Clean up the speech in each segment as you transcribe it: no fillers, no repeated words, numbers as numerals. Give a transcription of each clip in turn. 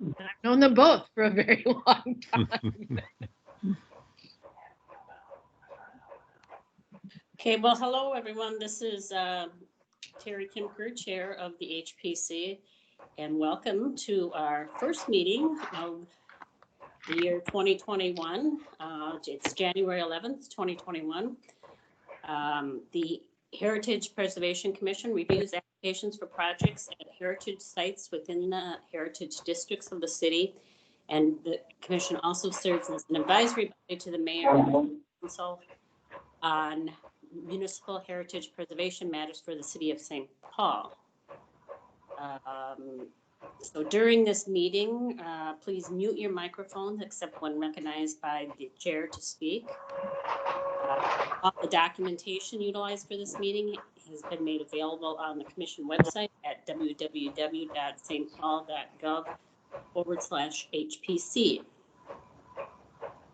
And I've known them both for a very long time. Okay, well, hello, everyone. This is Terry Kimker, Chair of the HPC, and welcome to our first meeting of the year 2021. It's January 11th, 2021. The Heritage Preservation Commission reviews applications for projects at heritage sites within the heritage districts of the city. And the commission also serves as an advisory body to the mayor and council on municipal heritage preservation matters for the city of St. Paul. So during this meeting, please mute your microphones except when recognized by the chair to speak. All the documentation utilized for this meeting has been made available on the commission website at www.stpaul.gov/HPC.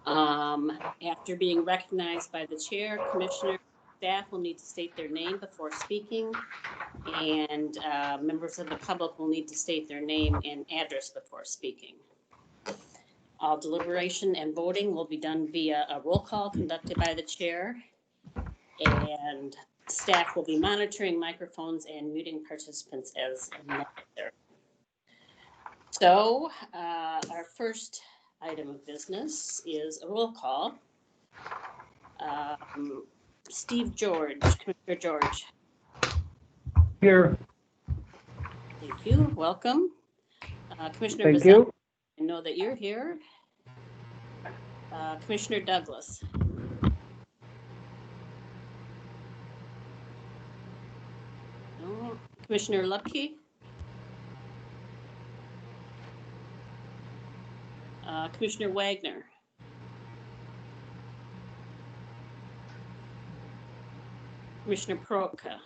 After being recognized by the chair, commissioner staff will need to state their name before speaking, and members of the public will need to state their name and address before speaking. All deliberation and voting will be done via a roll call conducted by the chair, and staff will be monitoring microphones and muting participants as necessary. So our first item of business is a roll call. Steve George, Commissioner George. Here. Thank you. Welcome. Commissioner Thank Bazette, you. I know that you're here. Commissioner Douglas. No. Commissioner Lupke. Commissioner Wagner. Commissioner Proka.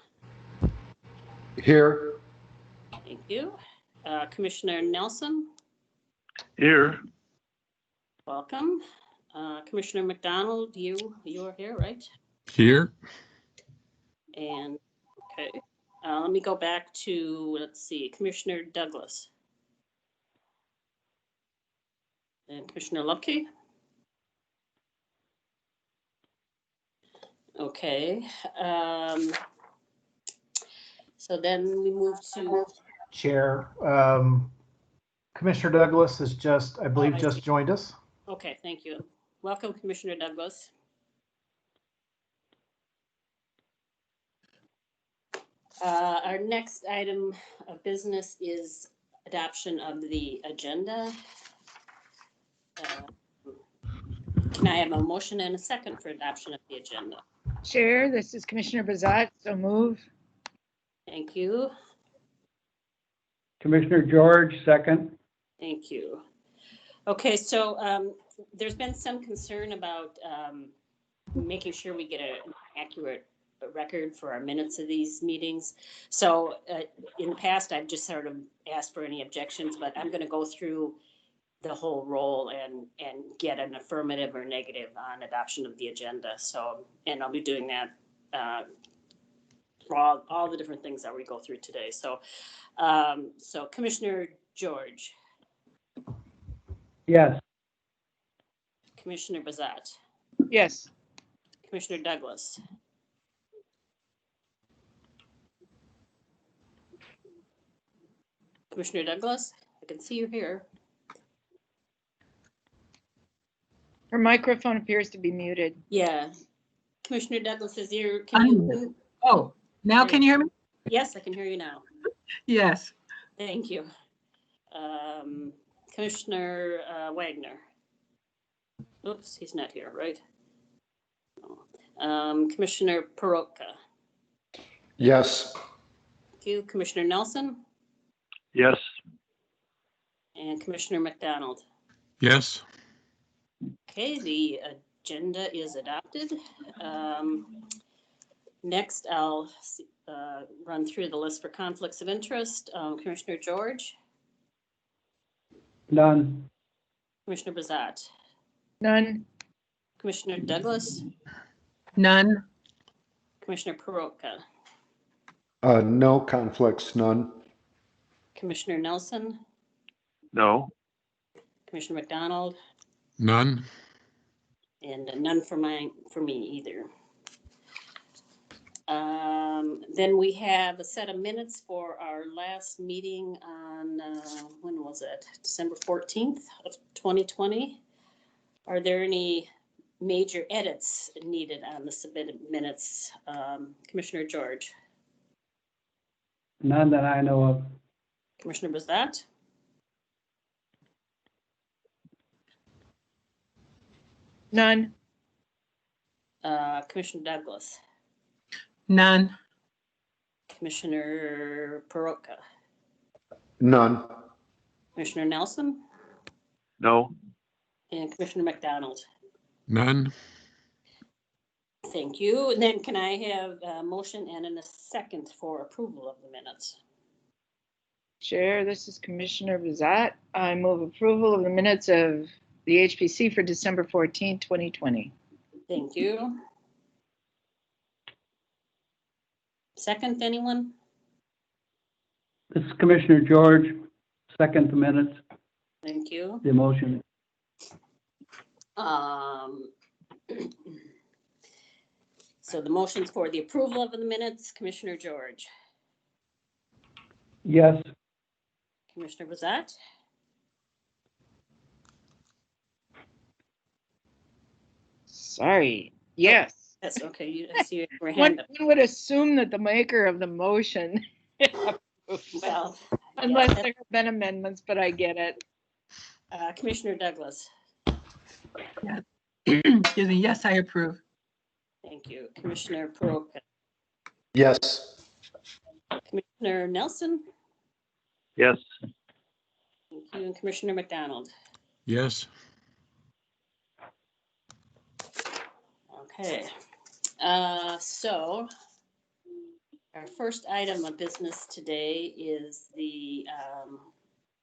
Here. Thank you. Commissioner Nelson. Here. Welcome. Commissioner McDonald, you're here, right? Here. And okay, let me go back to, let's see, Commissioner Douglas. And Commissioner Lupke. Okay. So then we move to Chair. Commissioner Douglas has just, I believe, just joined us. Okay, thank you. Welcome, Commissioner Douglas. Our next item of business is adoption of the agenda. Can I have a motion and a second for adoption of the agenda? Chair, this is Commissioner Bazat, so move. Thank you. Commissioner George, second. Thank you. Okay, so there's been some concern about making sure we get an accurate record for our minutes of these meetings. So in the past, I've just sort of asked for any objections, but I'm going to go through the whole roll and get an affirmative or negative on adoption of the agenda. So, and I'll be doing that for all the different things that we go through today. So, so Commissioner George. Yes. Commissioner Bazat. Yes. Commissioner Douglas. Commissioner Douglas, I can see you here. Her microphone appears to be muted. Yeah. Commissioner Douglas is here. Oh, now can you hear me? Yes, I can hear you now. Yes. Thank you. Commissioner Wagner. Oops, he's not here, right? Commissioner Perotka. Yes. Thank you. Commissioner Nelson Yes. and Commissioner McDonald. Yes. Okay, the agenda is adopted. Next, I'll run through the list for conflicts of interest. Commissioner George. None. Commissioner Bazat. None. Commissioner Douglas. None. Commissioner Perotka. No conflicts, none. Commissioner Nelson. No. Commissioner McDonald, None. and none for me either. Then we have a set of minutes for our last meeting on, when was it? December 14th of 2020. Are there any major edits needed on the submitted minutes? Commissioner George, None that I know of. Commissioner Bazat, None. Commissioner Douglas, None. Commissioner Peroka, None. Commissioner Nelson, No. and Commissioner McDonald. None. Thank you. And then can I have a motion and a second for approval of the minutes? Chair, this is Commissioner Bazat. I move approval of the minutes of the HPC for December 14, 2020. Thank you. Second, anyone? This is Commissioner George, second the minutes, Thank you. the motion. So the motion's for the approval of the minutes, Commissioner George, Yes. Commissioner Bazat, Sorry. Yes. that's okay, you, I see your One hand up. would assume that the maker of the motion approves, Well, unless yes, there have been amendments, but I get it. Commissioner Douglas, Excuse me. Yes, I approve. thank you. Commissioner Peroka, Yes. Commissioner Nelson, Yes. thank you, and Commissioner McDonald. Yes. Okay, so our first item of business today is the,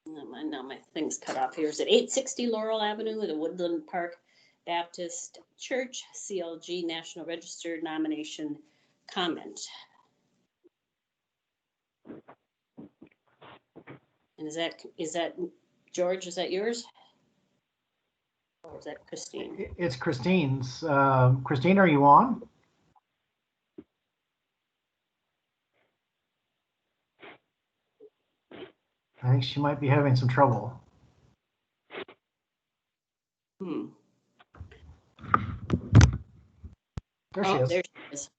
now my thing's cut off here. Is it 860 Laurel Avenue, the Woodland Park Baptist Church, CLG National Register nomination comment? And is that, George, is that yours? Or is that Christine? It's Christine's. Christine, are you on? I think she might be having some trouble. There she Oh, is. there she is.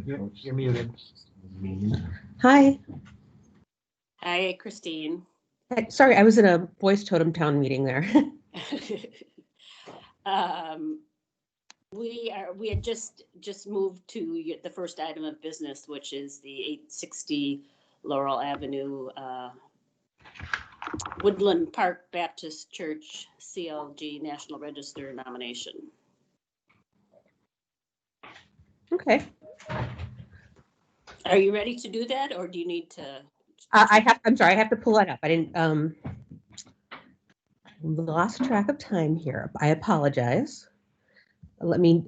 You're muted. Hi. Hi, Christine. Hey, sorry, I was in a voice totem town meeting there. We had just moved to the first item of business, which is the 860 Laurel Avenue, Woodland Park Baptist Church, CLG National Register nomination. Okay. Are you ready to do that, or do you need to? I'm sorry, I have to pull it up. I didn't, lost track of time here. I apologize. Let me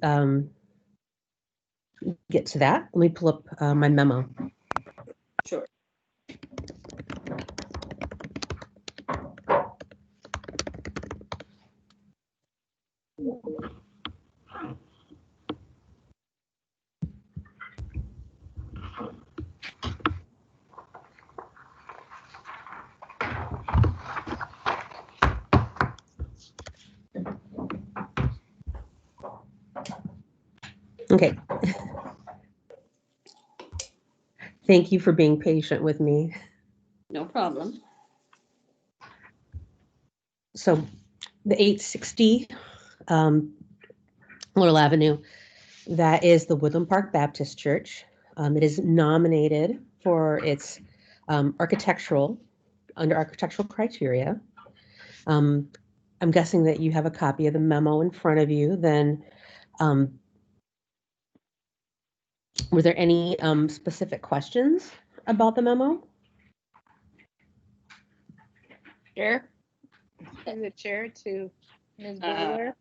get to that. Let me pull up my memo. Sure. Okay. Thank you for being patient with me. No problem. So the 860 Laurel Avenue, that is the Woodland Park Baptist Church. It is nominated for its under architectural criteria. I'm guessing that you have a copy of the memo in front of you. Then, were there any specific questions about the memo? Chair? Send the chair to Ms. Boiler.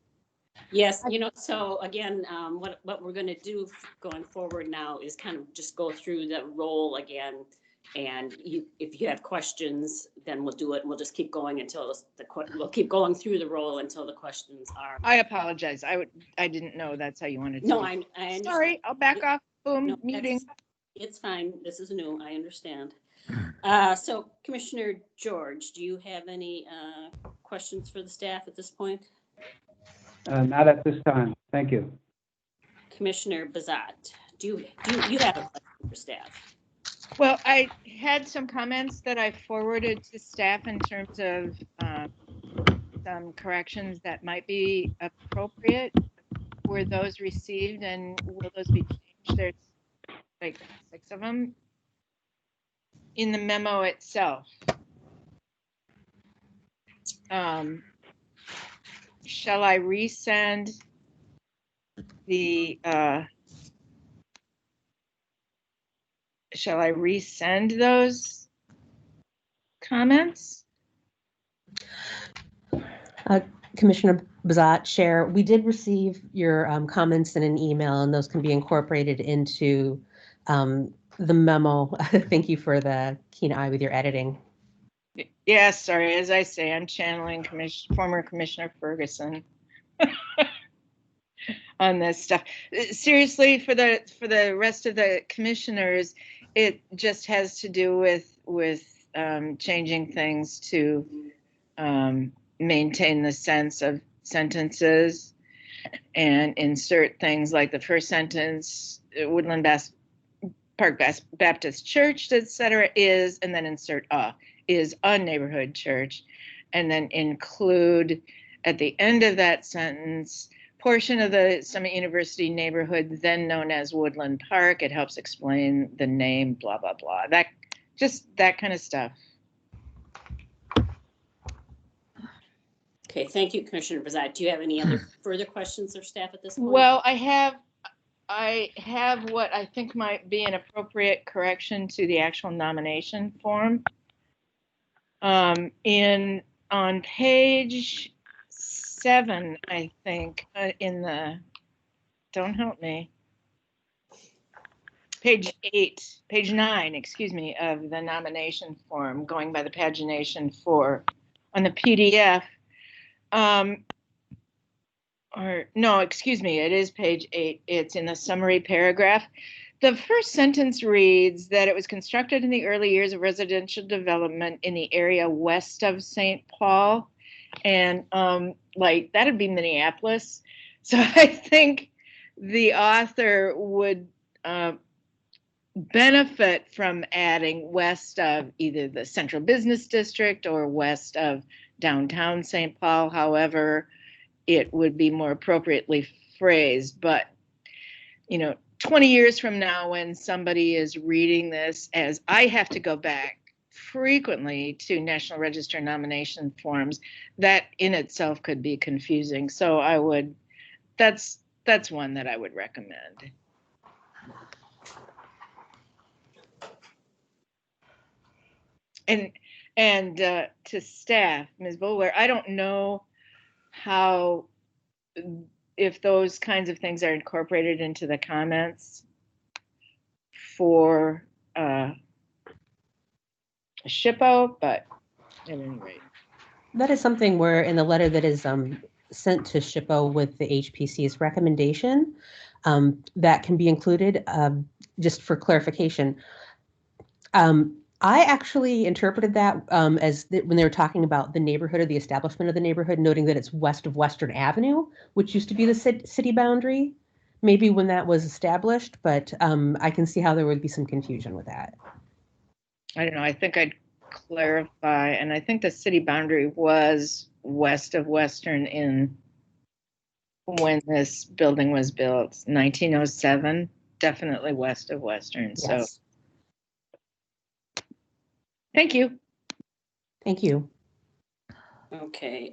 Yes, so again, what we're going to do going forward now is kind of just go through the role again, And if you have questions, then we'll do it. We'll just keep going until we'll keep going through the roll until the questions are. I apologize. I didn't know that's how you wanted to. No, do I it. understand. Sorry, I'll back off. Boom, No, meeting. It's fine. This is new. I understand. So Commissioner George, do you have any questions for the staff at this point? Not at this time. Thank you. Commissioner Bazat, do you have a question for staff? Well, I had some comments that I forwarded to staff in terms of some corrections that might be appropriate. Were those received and will those be changed? There's like 6 of them in the memo itself. Shall I resend the those comments? Commissioner Bazat, Chair, we did receive your comments in an email, and those can be incorporated into the memo. Thank you for the keen eye with your editing. Yes, sorry, as I say, I'm channeling former Commissioner Ferguson on this stuff. Seriously, for the rest of the commissioners, it just has to do with changing things to maintain the sense of sentences and insert things like the first sentence, Woodland Park Baptist Church, etc. is, and then insert is a neighborhood church, and then include at the end of that sentence portion of the Summit University neighborhood then known as Woodland Park. It helps explain the name, blah blah blah. That kind of stuff. Okay, thank you, Commissioner Bazat. Do you have any other further questions of staff at this point? Well, I have what I think might be an appropriate correction to the actual nomination form. On page 7, I think, don't help me. Page 9, excuse me, of the nomination form, going by the pagination on the PDF. Or no, excuse me, it is page 8. It's in the summary paragraph. The first sentence reads that it was constructed in the early years of residential development in the area west of St. Paul. And like that'd be Minneapolis. So I think the author would benefit from adding west of either the Central Business District or west of downtown St. Paul. However, it would be more appropriately phrased. But, 20 years from now, when somebody is reading this, as I have to go back frequently to National Register nomination forms, that in itself could be confusing. So that's one that I would recommend. And to staff, Ms. Boulware, I don't know if those kinds of things are incorporated into the comments for SHPO, but at any rate. That is something where in the letter that is sent to SHPO with the HPC's recommendation, that can be included just for clarification. I actually interpreted that as when they were talking about the neighborhood or the establishment of the neighborhood, noting that it's west of Western Avenue, which used to be the city boundary, maybe when that was established, but I can see how there would be some confusion with that. I don't know. I think I'd clarify, and I think the city boundary was west of Western when this building was built, 1907, definitely west of Western. Yes. So thank you. Thank you. Okay,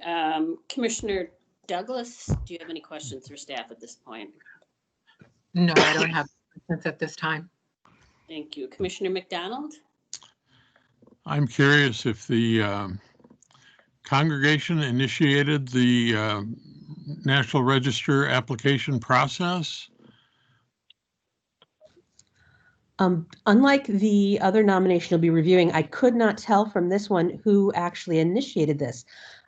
Commissioner Douglas, do you have any questions for staff at this point? No, I don't have questions at this time. Thank you. Commissioner McDonald? I'm curious if the congregation initiated the National Register application process. Unlike the other nomination you'll be reviewing, I could not tell from this one who actually initiated this.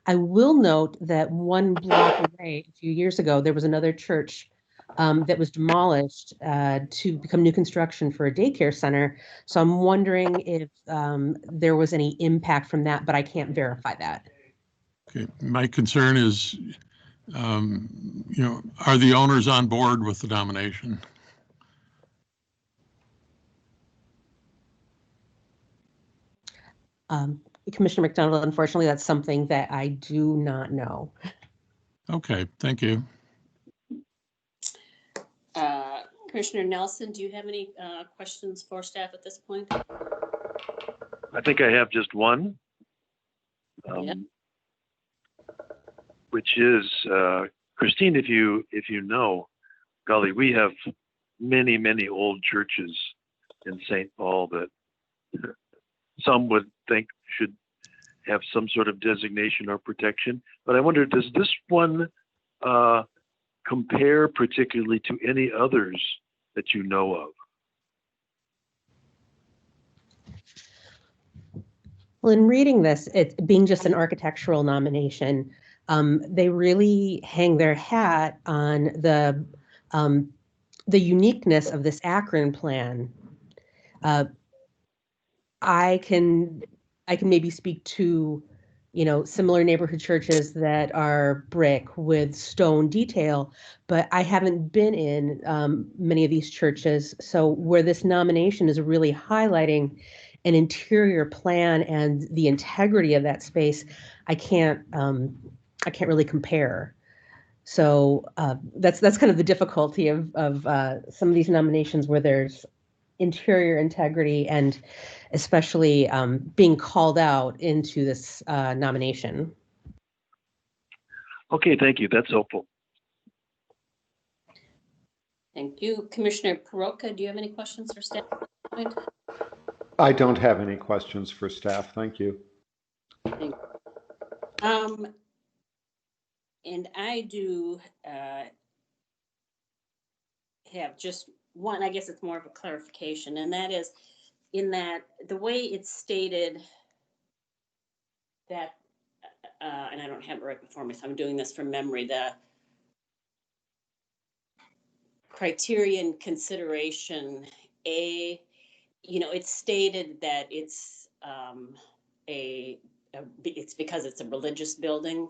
I will note that one block away a few years ago, there was another church that was demolished to become new construction for a daycare center. So I'm wondering if there was any impact from that, but I can't verify that. Okay, my concern is, are the owners on board with the nomination? Commissioner McDonald, unfortunately, that's something that I do not know. Okay, thank you. Commissioner Nelson, do you have any questions for staff at this point? I think I have just one. Yeah. Which is, Christine, if you know, golly, we have many old churches in St. Paul that some would think should have some sort of designation or protection. But I wonder, does this one compare particularly to any others that you know of? Well, in reading this, it being just an architectural nomination, they really hang their hat on the uniqueness of this Akron plan. I can maybe speak to, similar neighborhood churches that are brick with stone detail, but I haven't been in many of these churches. So where this nomination is really highlighting an interior plan and the integrity of that space, I can't really compare. So that's kind of the difficulty of some of these nominations where there's interior integrity and especially being called out into this nomination. Okay, thank you. That's helpful. Thank you. Commissioner Peroka, do you have any questions for staff at this point? I don't have any questions for staff. Thank you. Thank you. And I do have just one, I guess it's more of a clarification, and that is in that the way it's stated that, and I don't have it right before me, so I'm doing this from memory, the criterion consideration, it's stated that it's it's because it's a religious building,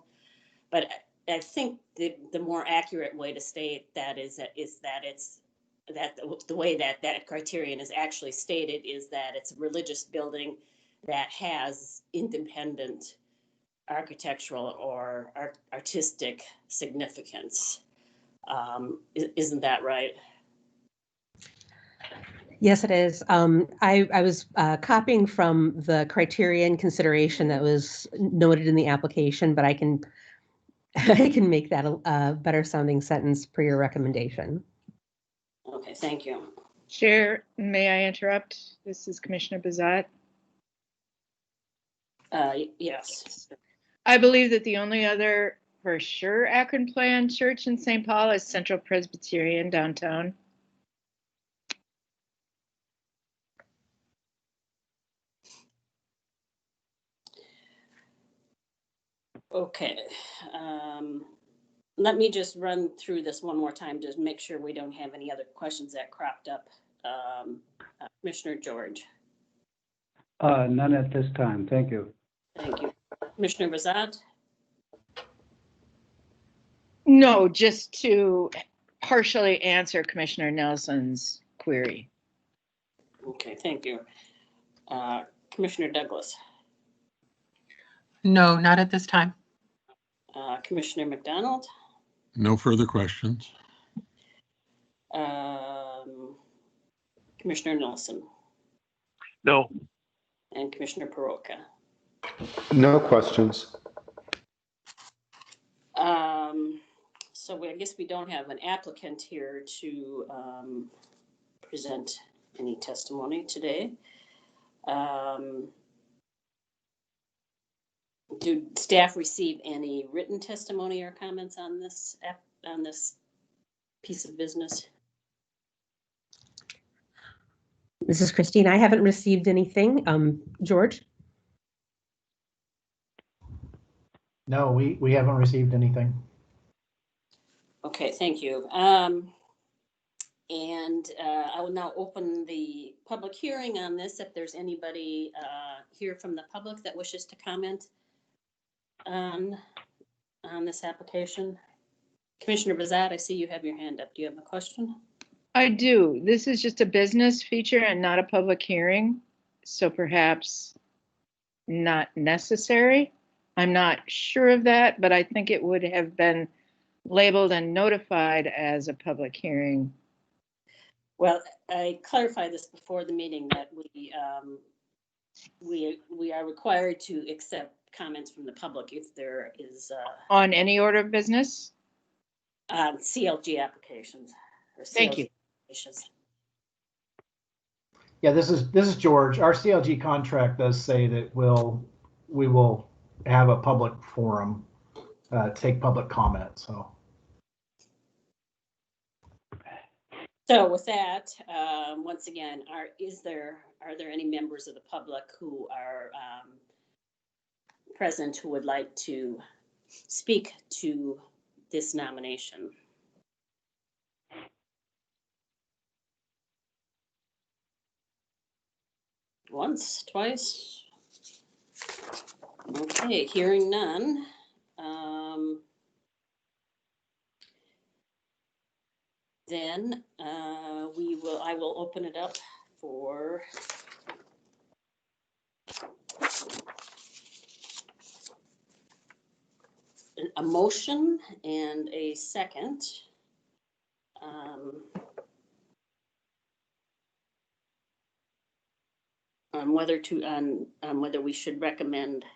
but I think the more accurate way to state that is that the way that criterion is actually stated is that it's a religious building that has independent architectural or artistic significance. Isn't that right? Yes, it is. I was copying from the criterion consideration that was noted in the application, but I can make that a better sounding sentence per your recommendation. Okay, thank you. Chair, may I interrupt? This is Commissioner Bazat. Yes. I believe that the only other for sure Akron Plan church in St. Paul is Central Presbyterian downtown. Okay. Let me just run through this one more time to make sure we don't have any other questions that cropped up. Commissioner George. None at this time. Thank you. Thank you. Commissioner Bazat? No, just to partially answer Commissioner Nelson's query. Okay, thank you. Commissioner Douglas? No, not at this time. Commissioner McDonald? No further questions. Commissioner Nelson? No. And Commissioner Peroka? No questions. So I guess we don't have an applicant here to present any testimony today. Do staff receive any written testimony or comments on this piece of business? This is Christine. I haven't received anything. George? No, we haven't received anything. Okay, thank you. I will now open the public hearing on this. If there's anybody here from the public that wishes to comment on this application. Commissioner Bazat, I see you have your hand up. Do you have a question? I do. This is just a business feature and not a public hearing, so perhaps not necessary. I'm not sure of that, but I think it would have been labeled and notified as a public hearing. Well, I clarified this before the meeting that we are required to accept comments from the public if there is On any order of business? CLG applications. Or Thank CLG you. applications. Yeah, this is George. Our CLG contract does say that we will have a public forum, take public comment. So with that, once again, are there any members of the public who are present who would like to speak to this nomination? Once, twice? Okay, hearing none. Then I will open it up for a motion and a second. On whether we should recommend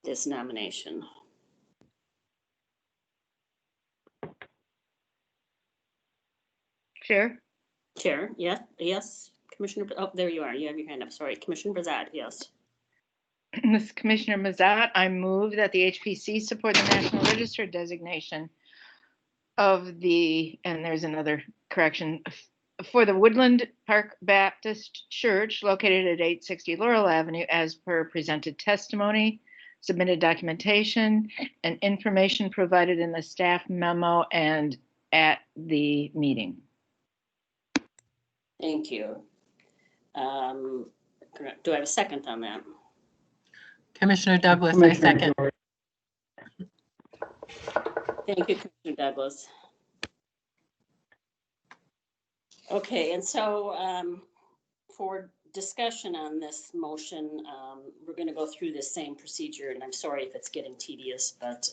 this nomination. Chair? Chair, yes. Commissioner, oh, there you are. You have your hand up. Sorry, Commissioner Bazat, yes. This is Commissioner Mazat. I move that the HPC support the National Register designation of the, and there's another correction, for the Woodland Park Baptist Church located at 860 Laurel Avenue as per presented testimony, submitted documentation, and information provided in the staff memo and at the meeting. Thank you. Do I have a second on that? Commissioner Douglas, I Commissioner second. George. Thank you, Commissioner Douglas. Okay, and so for discussion on this motion, we're going to go through this same procedure, and I'm sorry if it's getting tedious, but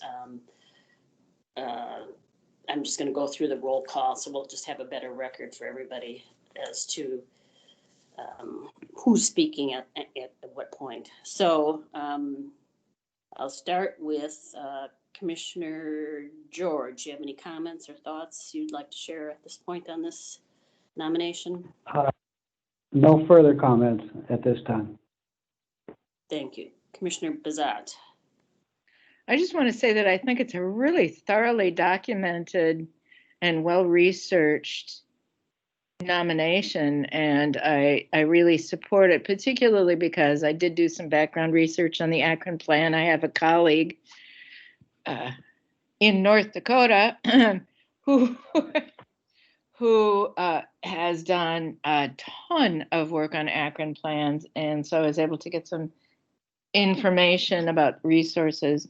I'm just going to go through the roll call, so we'll just have a better record for everybody as to who's speaking at what point. So I'll start with Commissioner George. Do you have any comments or thoughts you'd like to share at this point on this nomination? No further comments at this time. Thank you. Commissioner Bazat. I just want to say that I think it's a really thoroughly documented and well-researched nomination, and I really support it, particularly because I did do some background research on the Akron plan. I have a colleague in North Dakota who has done a ton of work on Akron plans, and so I was able to get some information about resources.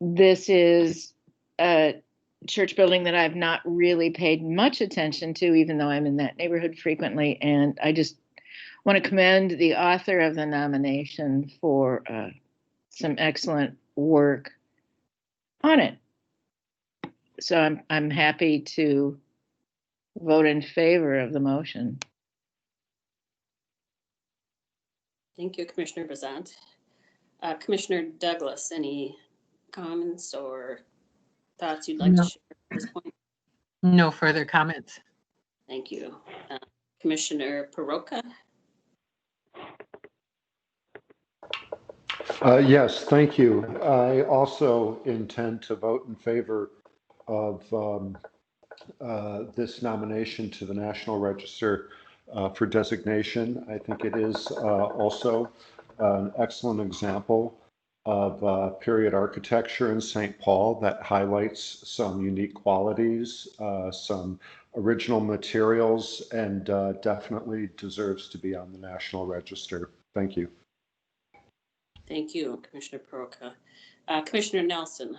This is a church building that I've not really paid much attention to, even though I'm in that neighborhood frequently. And I just want to commend the author of the nomination for some excellent work on it. So I'm happy to vote in favor of the motion. Thank you, Commissioner Bazat. Commissioner Douglas, any comments or thoughts you'd like to share at this point? No further comments. Thank you. Commissioner Peroka? Yes, thank you. I also intend to vote in favor of this nomination to the National Register. for designation. I think it is also an excellent example of period architecture in St. Paul that highlights some unique qualities, some original materials, and definitely deserves to be on the National Register. Thank you. Thank you, Commissioner Peroka. Commissioner Nelson.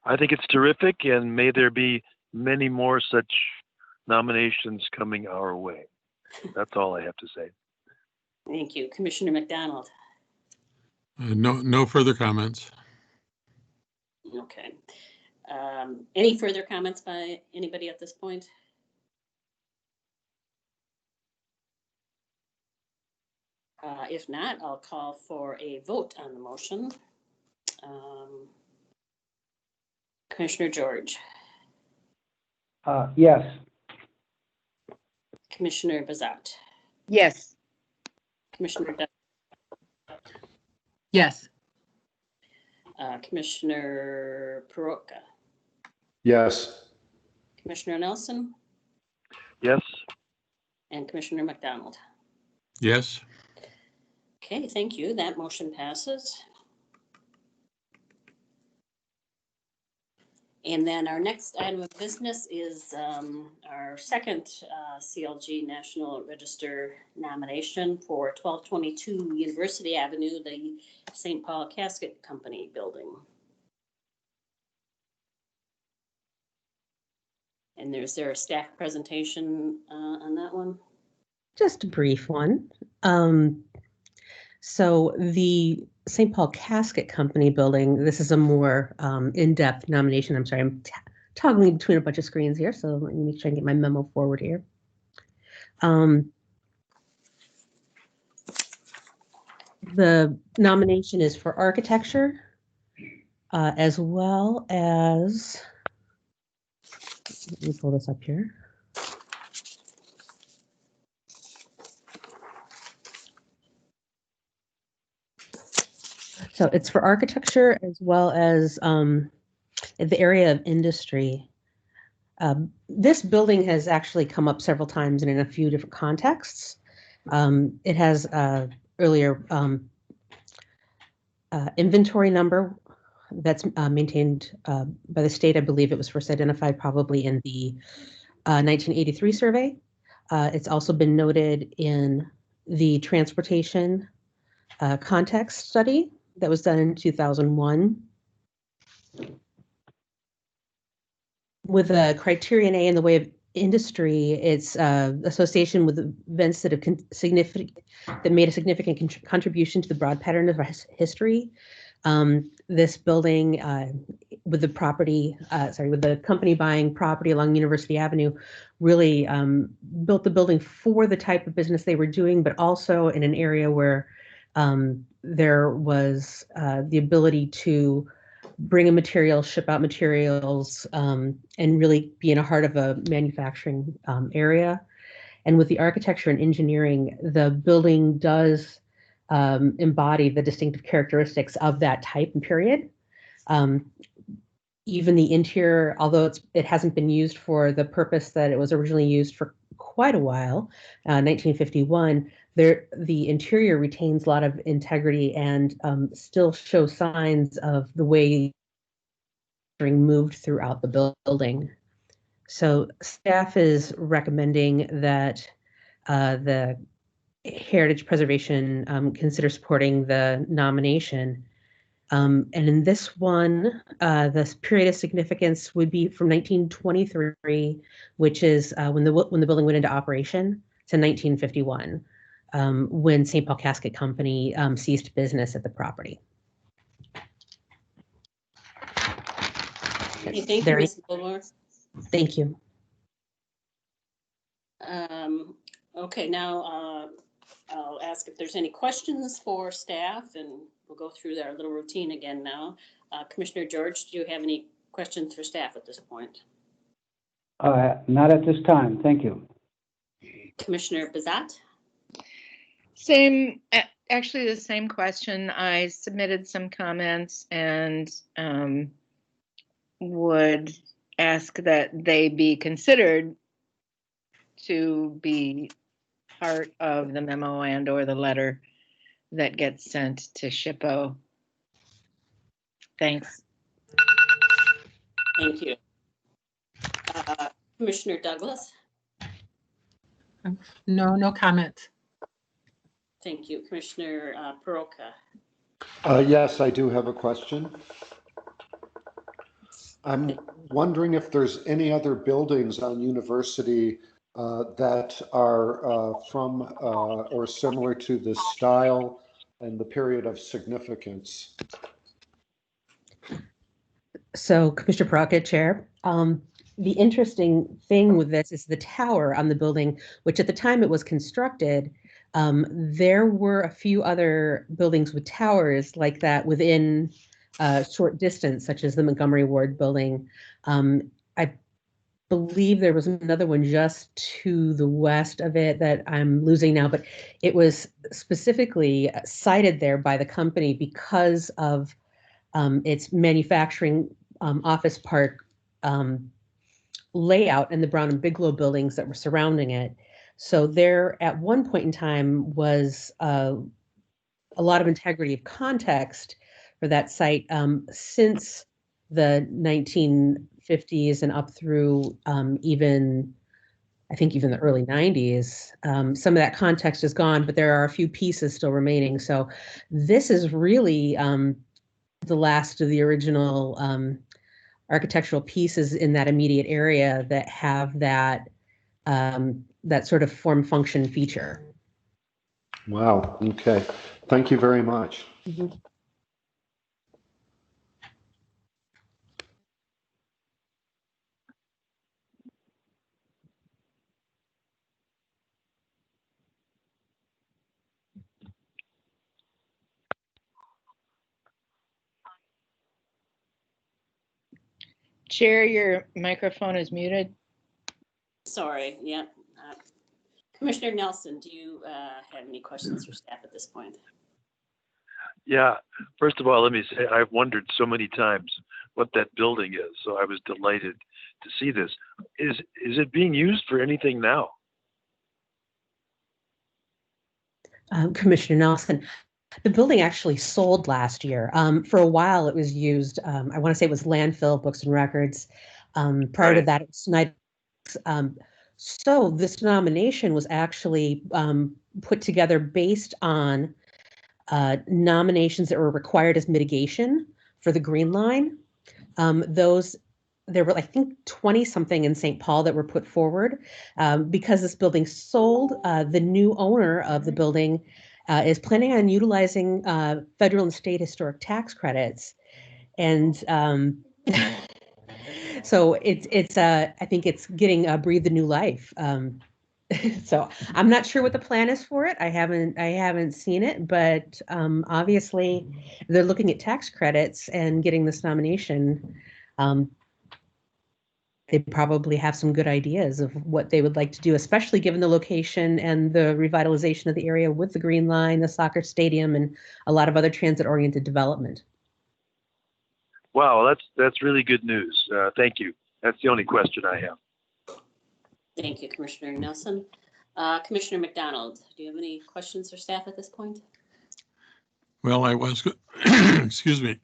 I think it's terrific, and may there be many more such nominations coming our way. That's all I have to say. Thank you. Commissioner McDonald. No further comments. Okay. Any further comments by anybody at this point? If not, I'll call for a vote on the motion. Commissioner George. Yes. Commissioner Bazat. Yes. Commissioner Yes. Commissioner Peroka. Yes. Commissioner Nelson. Yes. And Commissioner McDonald. Yes. Okay, thank you. That motion passes. And then our next item of business is our second CLG National Register nomination for 1222 University Avenue, the St. Paul Casket Company building. And is there a staff presentation on that one? Just a brief one. So the St. Paul Casket Company building, this is a more in-depth nomination. I'm sorry, I'm toggling between a bunch of screens here, so let me make sure I get my memo forward here. The nomination is for architecture, as well as, let me pull this up here. So it's for architecture as well as the area of industry. This building has actually come up several times and in a few different contexts. It has earlier inventory number that's maintained by the state. I believe it was first identified probably in the 1983 survey. It's also been noted in the transportation context study that was done in 2001. With a criterion A in the way of industry, it's association with events that have made a significant contribution to the broad pattern of history. This building, with the company buying property along University Avenue, really built the building for the type of business they were doing, but also in an area where there was the ability to bring in materials, ship out materials, and really be in the heart of a manufacturing area. And with the architecture and engineering, the building does embody the distinctive characteristics of that type and period. Even the interior, although it hasn't been used for the purpose that it was originally used for quite a while, 1951, the interior retains a lot of integrity and still shows signs of the way moved throughout the building. So staff is recommending that the Heritage Preservation consider supporting the nomination. And in this one, the period of significance would be from 1923, which is when the building went into operation, to 1951, when St. Paul Casket Company ceased business at the property. Okay, thank you, Ms. Bulmore. Thank you. Okay, now I'll ask if there's any questions for staff, and we'll go through our little routine again now. Commissioner George, do you have any questions for staff at this point? Not at this time. Thank you. Commissioner Bazat? Actually the same question. I submitted some comments and would ask that they be considered to be part of the memo and or the letter that gets sent to SHPO. Thanks. Thank you. Commissioner Douglas? No comments. Thank you. Commissioner Peroka? Yes, I do have a question. I'm wondering if there's any other buildings on University that are from or similar to this style and the period of significance. So Commissioner Prockett, Chair. The interesting thing with this is the tower on the building, which at the time it was constructed, there were a few other buildings with towers like that within short distance, such as the Montgomery Ward building. I believe there was another one just to the west of it that I'm losing now, but it was specifically cited there by the company because of its manufacturing office park layout and the Brown and Bigelow buildings that were surrounding it. So there at one point in time was a lot of integrity of context for that site since the 1950s and up through even the early 90s. Some of that context is gone, but there are a few pieces still remaining. So this is really the last of the original architectural pieces in that immediate area that have that that sort of form function feature. Wow. Okay. Thank you very much. Mm-hmm. Chair, your microphone is muted. Sorry, yeah. Commissioner Nelson, do you have any questions for staff at this point? Yeah, first of all, let me say I've wondered so many times what that building is, so I was delighted to see this. Is it being used for anything now? Commissioner Nelson, the building actually sold last year. For a while, it was used, I want to say it was landfill, books and records. Prior to that, it was Snyder. So this nomination was actually put together based on nominations that were required as mitigation for the Green Line. There were, I think, 20 something in St. Paul that were put forward. Because this building sold, the new owner of the building is planning on utilizing federal and state historic tax credits. And so I think it's getting breathed a new life. So I'm not sure what the plan is for it. I haven't seen it, but obviously they're looking at tax credits and getting this nomination. They probably have some good ideas of what they would like to do, especially given the location and the revitalization of the area with the Green Line, the soccer stadium, and a lot of other transit-oriented development. Wow, that's really good news. Thank you. That's the only question I have. Thank you, Commissioner Nelson. Commissioner McDonald, do you have any questions for staff at this point? Well, I was, excuse me.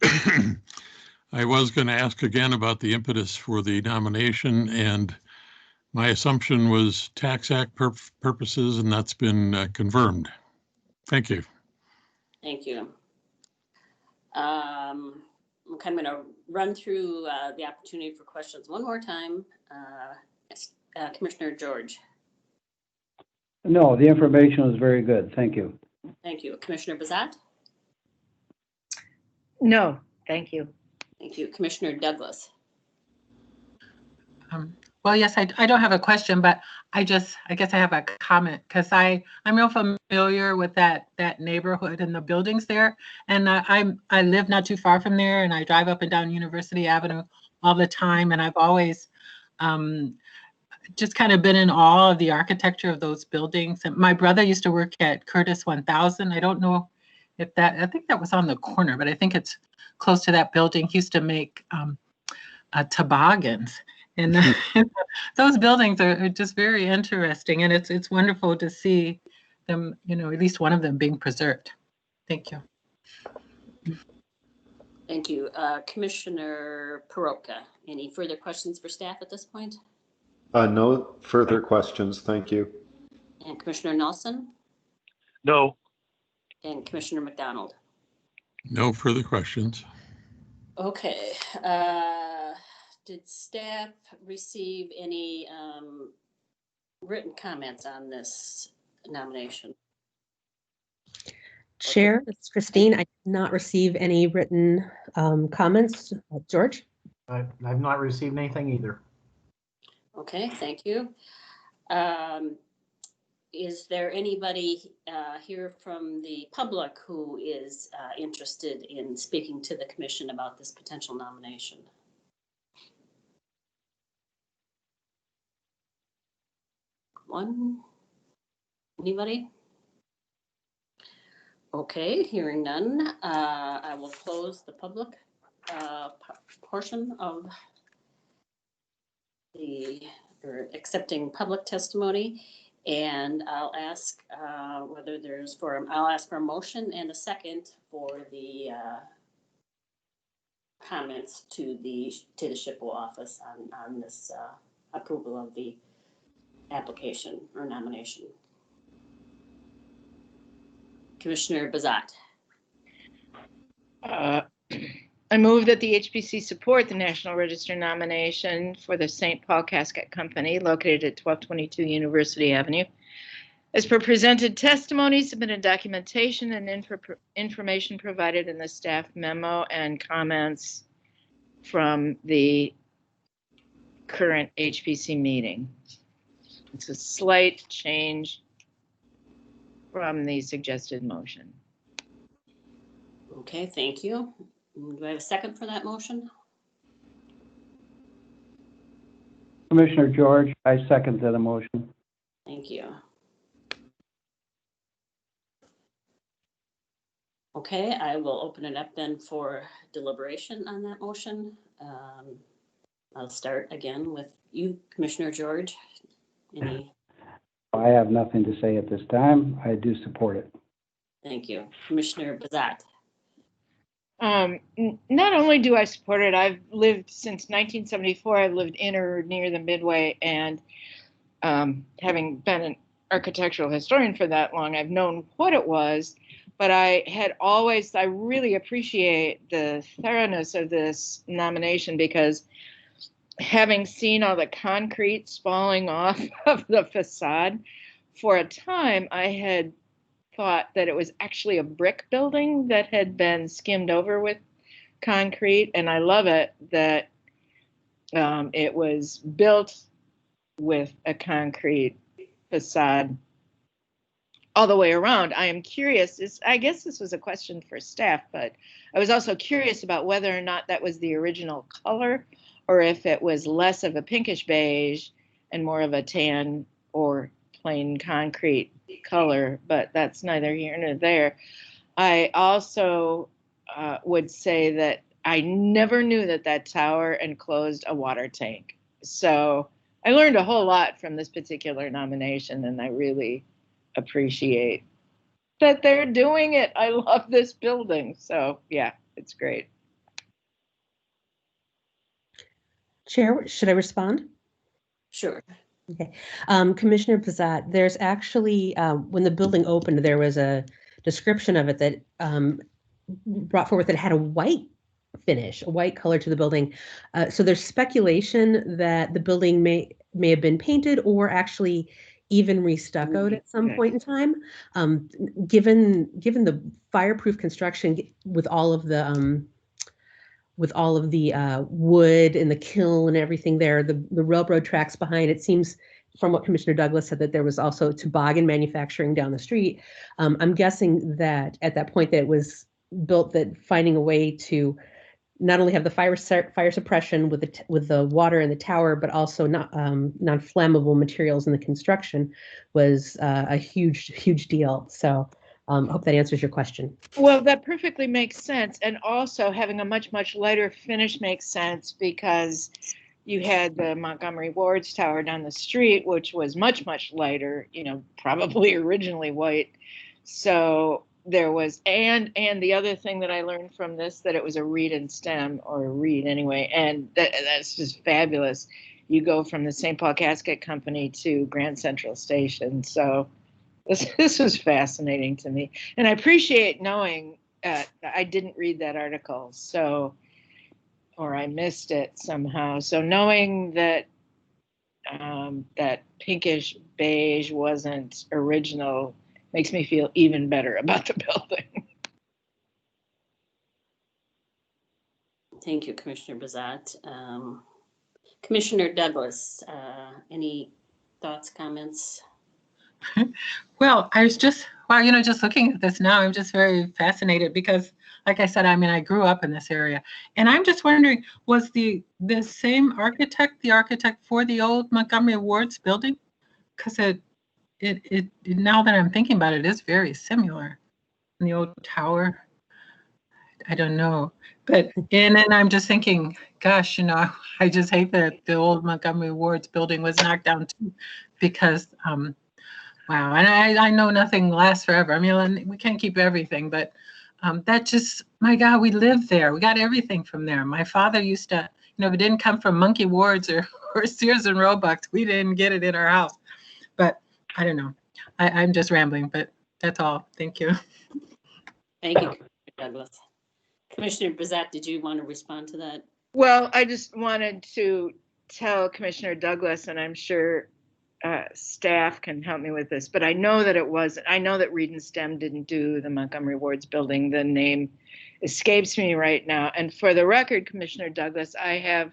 I was going to ask again about the impetus for the nomination, and my assumption was Tax Act purposes, and that's been confirmed. Thank you. Thank you. I'm kind of going to run through the opportunity for questions one more time. Commissioner George. No, the information was very good. Thank you. Thank you. Commissioner Bazat. No, thank you. Thank you. Commissioner Douglas. Well, yes, I don't have a question, but I guess I have a comment because I'm real familiar with that neighborhood and the buildings there. And I live not too far from there, and I drive up and down University Avenue all the time. And I've always just kind of been in awe of the architecture of those buildings. And my brother used to work at Curtis 1000. I don't know if I think that was on the corner, but I think it's close to that building. He used to make toboggans. And those buildings are just very interesting, and it's wonderful to see them, at least one of them being preserved. Thank you. Thank you. Commissioner Peroka, any further questions for staff at this point? No further questions. Thank you. And Commissioner Nelson No, and Commissioner McDonald. No further questions. Okay. Did staff receive any written comments on this nomination? Chair, it's Christine. I did not receive any written comments. George? I've not received anything either. Okay, thank you. Is there anybody here from the public who is interested in speaking to the commission about this potential nomination? One? Anybody? Okay, hearing none, I will close the public portion of accepting public testimony. And I'll ask I'll ask for a motion and a second for the comments to the SHPO office on this approval of the application or nomination. Commissioner Bazat. I move that the HPC support the National Register nomination for the St. Paul Casket Company located at 1222 University Avenue. As per presented testimony, submitted documentation, and information provided in the staff memo and comments from the current HPC meeting. It's a slight change from the suggested motion. Okay, thank you. Do I have a second for that motion? Commissioner George, I second the motion. Thank you. Okay, I will open it up then for deliberation on that motion. I'll start again with you, Commissioner George. Any? I have nothing to say at this time. I do support it. Thank you. Commissioner Bazat. Not only do I support it, I've lived since 1974. I've lived in or near the Midway, and having been an architectural historian for that long, I've known what it was, but I really appreciate the thoroughness of this nomination, because having seen all the concrete falling off of the facade, for a time I had thought that it was actually a brick building that had been skimmed over with concrete, and I love it that it was built with a concrete facade all the way around. I am curious, I guess this was a question for staff, but I was also curious about whether or not that was the original color, or if it was less of a pinkish beige and more of a tan or plain concrete color, but that's neither here nor there. I also would say that I never knew that tower enclosed a water tank. So I learned a whole lot from this particular nomination, and I really appreciate that they're doing it. I love this building. So yeah, it's great. Chair, should I respond? Sure. Okay. Commissioner Bazat, there's actually, when the building opened, there was a description of it that brought forward that it had a white finish, a white color to the building. So there's speculation that the building may have been painted or actually even restuccoed at some point in time. Given the fireproof construction with all of the wood and the kiln and everything there, the railroad tracks behind, it seems from what Commissioner Douglas said that there was also toboggan manufacturing down the street. I'm guessing that at that point that it was built, that finding a way to not only have the fire suppression with the water in the tower, but also non-flammable materials in the construction was a huge deal. So I hope that answers your question. Well, that perfectly makes sense. And also having a much lighter finish makes sense, because you had the Montgomery Ward's tower down the street, which was much, much lighter, probably originally white. So there was, and the other thing that I learned from this, that it was a read and stem, or a read anyway, and that's just fabulous. You go from the St. Paul Casket Company to Grand Central Station. So this was fascinating to me. And I appreciate knowing, I didn't read that article, so, or I missed it somehow. So knowing that that pinkish beige wasn't original makes me feel even better about the building. Thank you, Commissioner Bazat. Commissioner Douglas, any thoughts, comments? Well, I was just, well, just looking at this now, I'm just very fascinated because, like I said, I grew up in this area, and I'm just wondering, was the same architect the architect for the old Montgomery Ward's building? Because it now that I'm thinking about it, is very similar. In the old tower, I don't know, but and then I'm just thinking, gosh, I just hate that the old Montgomery Ward's building was knocked down too, because wow, and I know nothing lasts forever. I mean, we can't keep everything, but that just, my God, we lived there. We got everything from there. My father used to, if it didn't come from Monkey Ward's or Sears and Roebuck's, we didn't get it in our house. But I don't know. I'm just rambling, but that's all. Thank you. Thank you, Commissioner Douglas. Commissioner Bazat, did you want to respond to that? Well, I just wanted to tell Commissioner Douglas, and I'm sure staff can help me with this, but I know that I know that Reed and Stem didn't do the Montgomery Ward's building. The name escapes me right now. And for the record, Commissioner Douglas, I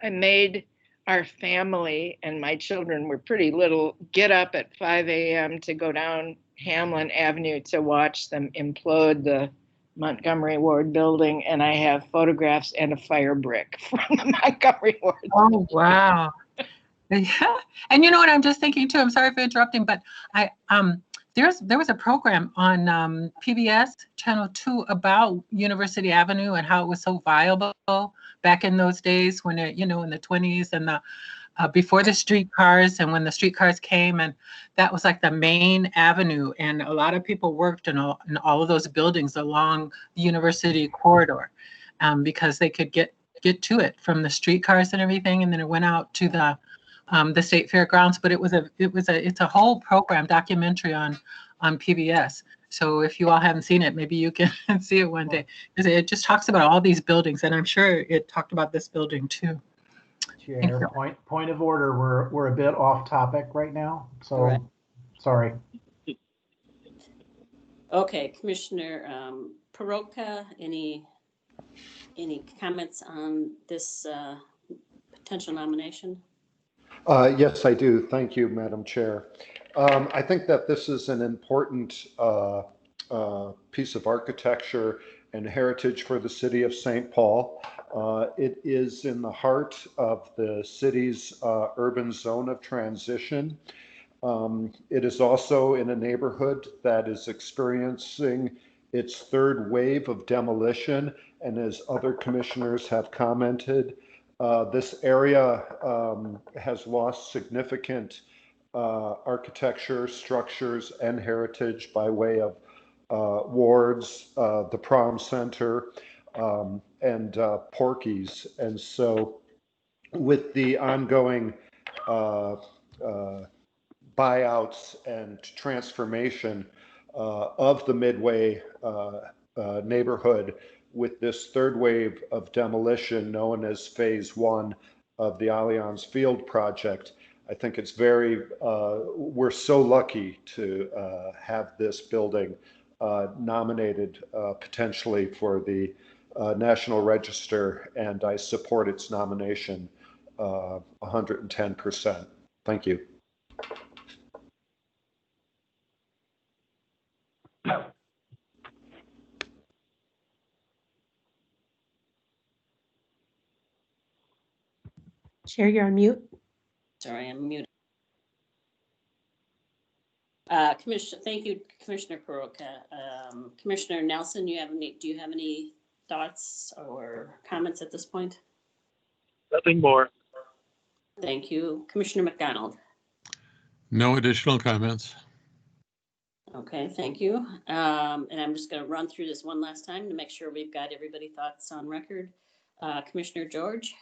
made our family, and my children were pretty little, get up at 5 a.m. to go down Hamlin Avenue to watch them implode the Montgomery Ward building. And I have photographs and a fire brick from the Montgomery Ward. Oh, wow. Yeah. And you know what I'm just thinking too, I'm sorry for interrupting, but there was a program on PBS Channel 2 about University Avenue and how it was so viable back in those days when in the 20s and the before the streetcars, and when the streetcars came, and that was like the main avenue, and a lot of people worked in all of those buildings along the university corridor because they could get to it from the streetcars and everything, and then it went out to the state fairgrounds. But it's a whole program, documentary on PBS. So if you all haven't seen it, maybe you can see it one day. It just talks about all these buildings, and I'm sure it talked about this building too. Chair, point of order. We're a bit off topic right now, so Right. Sorry. Okay, Commissioner Peroka, any comments on this potential nomination? Yes, I do. Thank you, Madam Chair. I think that this is an important piece of architecture and heritage for the city of St. Paul. It is in the heart of the city's urban zone of transition. It is also in a neighborhood that is experiencing its third wave of demolition. And as other commissioners have commented, this area has lost significant architecture, structures, and heritage by way of wards, the Prom Center, and Porky's. And so with the ongoing buyouts and transformation of the Midway neighborhood, with this third wave of demolition known as Phase 1 of the Allianz Field project, I think it's we're so lucky to have this building nominated potentially for the National Register, and I support its nomination 110%. Thank you. Chair, you're on mute. Sorry, I'm muted. Thank you, Commissioner Peroka. Commissioner Nelson, do you have any thoughts or comments at this point? Nothing more. Thank you. Commissioner McDonald. No additional comments. Okay, thank you. And I'm just going to run through this one last time to make sure we've got everybody's thoughts on record. Commissioner George,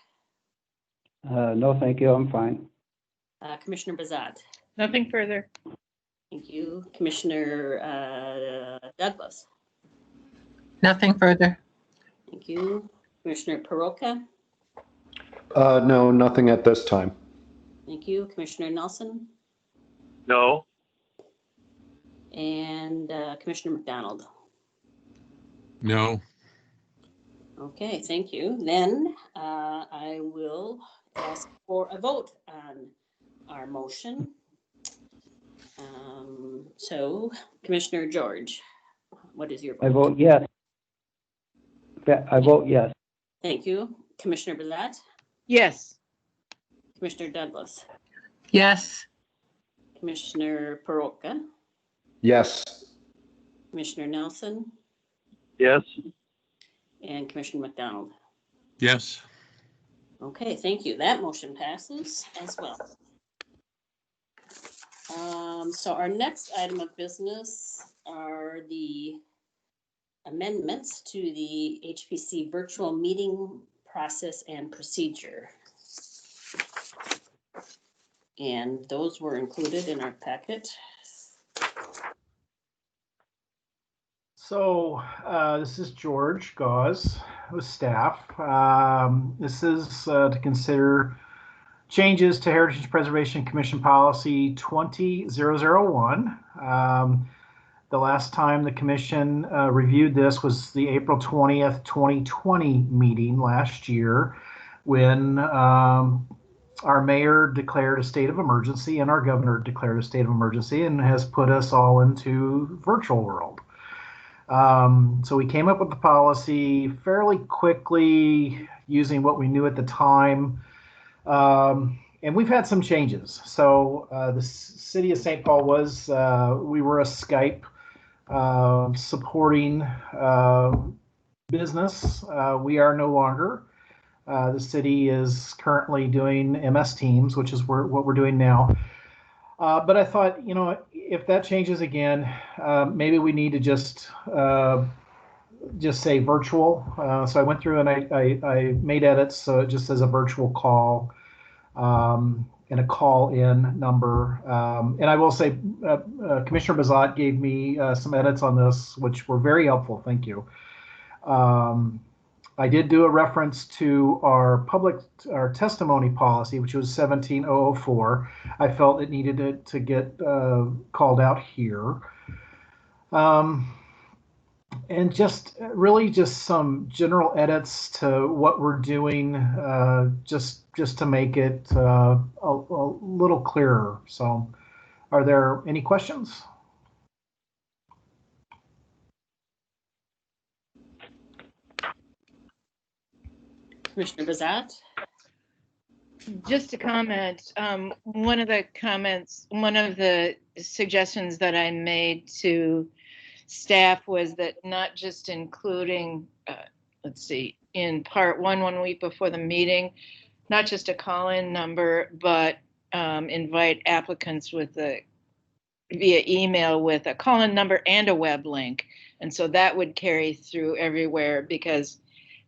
No, thank you, I'm fine. Commissioner Bazat. Nothing further. Thank you. Commissioner Douglas. Nothing further. Thank you. Commissioner Peroka. No, nothing at this time. Thank you. Commissioner Nelson No, and Commissioner McDonald. No. Okay, thank you. Then I will ask for a vote on our motion. So Commissioner George, what is your vote? I vote yes. I vote yes. Thank you. Commissioner Bazat, Yes. Commissioner Douglas, Yes. Commissioner Peroka, Yes. Commissioner Nelson, yes, and Commissioner McDonald. Yes. Okay, thank you. That motion passes as well. So our next item of business are the amendments to the HPC virtual meeting process and procedure. And those were included in our packet. So this is George Gauze with staff. This is to consider changes to Heritage Preservation Commission Policy 20001. The last time the commission reviewed this was the April 20th, 2020 meeting last year, when our mayor declared a state of emergency and our governor declared a state of emergency and has put us all into virtual world. So we came up with the policy fairly quickly using what we knew at the time. And we've had some changes. So the city of St. Paul was, we were a Skype supporting business. We are no longer. The city is currently doing MS Teams, which is what we're doing now. But I thought, you know, if that changes again, maybe we need to just say virtual. So I went through and I made edits, so it just says a virtual call and a call-in number. And I will say, Commissioner Bazat gave me some edits on this, which were very helpful. Thank you. I did do a reference to our testimony policy, which was 17004. I felt it needed to get called out here. And just some general edits to what we're doing, just to make it a little clearer. So are there any questions? Commissioner Bazat? Just a comment. One of the suggestions that I made to staff was that not just including, in part 1 week before the meeting, not just a call-in number, but invite applicants via email with a call-in number and a web link. And so that would carry through everywhere, because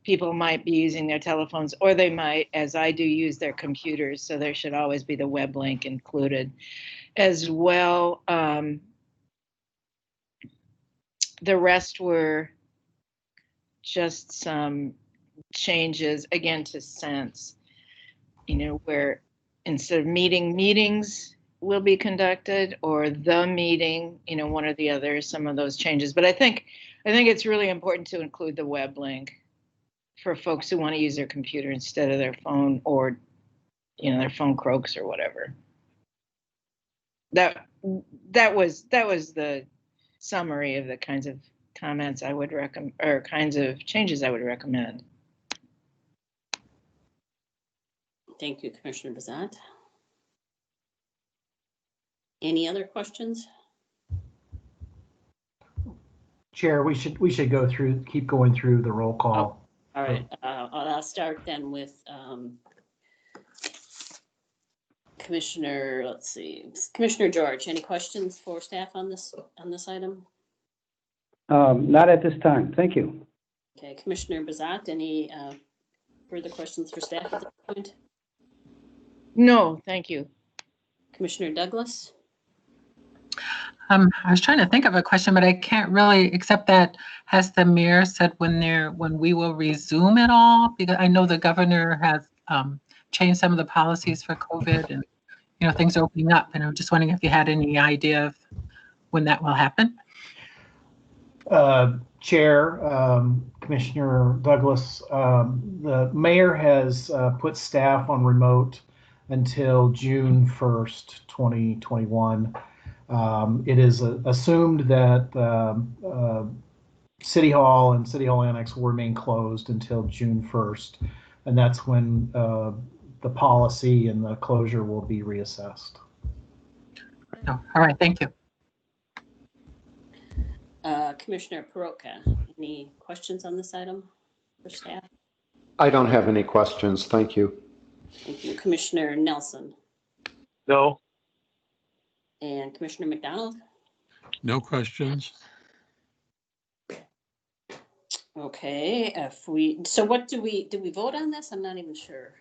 people might be using their telephones, or they might, as I do, use their computers. So there should always be the web link included as well. The rest were just some changes, again, to sense, where instead of meetings will be conducted, or the meeting, one or the other, some of those changes. But I think it's really important to include the web link for folks who want to use their computer instead of their phone, or their phone croaks or whatever. That was the summary of the kinds of comments I would recommend, or kinds of changes I would recommend. Thank you, Commissioner Bazat. Any other questions? Chair, we should keep going through the roll call. All right, I'll start then with Commissioner, let's see, Commissioner George, any questions for staff on this item? Not at this time. Thank you. Okay, Commissioner Bazat, any further questions for staff at this point? No, thank you. Commissioner Douglas? I was trying to think of a question, but I can't really, except that has the mayor said when we will resume it all? Because I know the governor has changed some of the policies for COVID and, things are opening up. And I'm just wondering if you had any idea of when that will happen? Chair, Commissioner Douglas, the mayor has put staff on remote until June 1st, 2021. It is assumed that City Hall and City Hall Annex will remain closed until June 1st, and that's when the policy and the closure will be reassessed. No. All right, thank you. Commissioner Perotka, any questions on this item for staff? I don't have any questions. Thank you. Thank you. Commissioner Nelson No, and Commissioner McDonald? No questions. Okay, so what do we vote on this? I'm not even sure.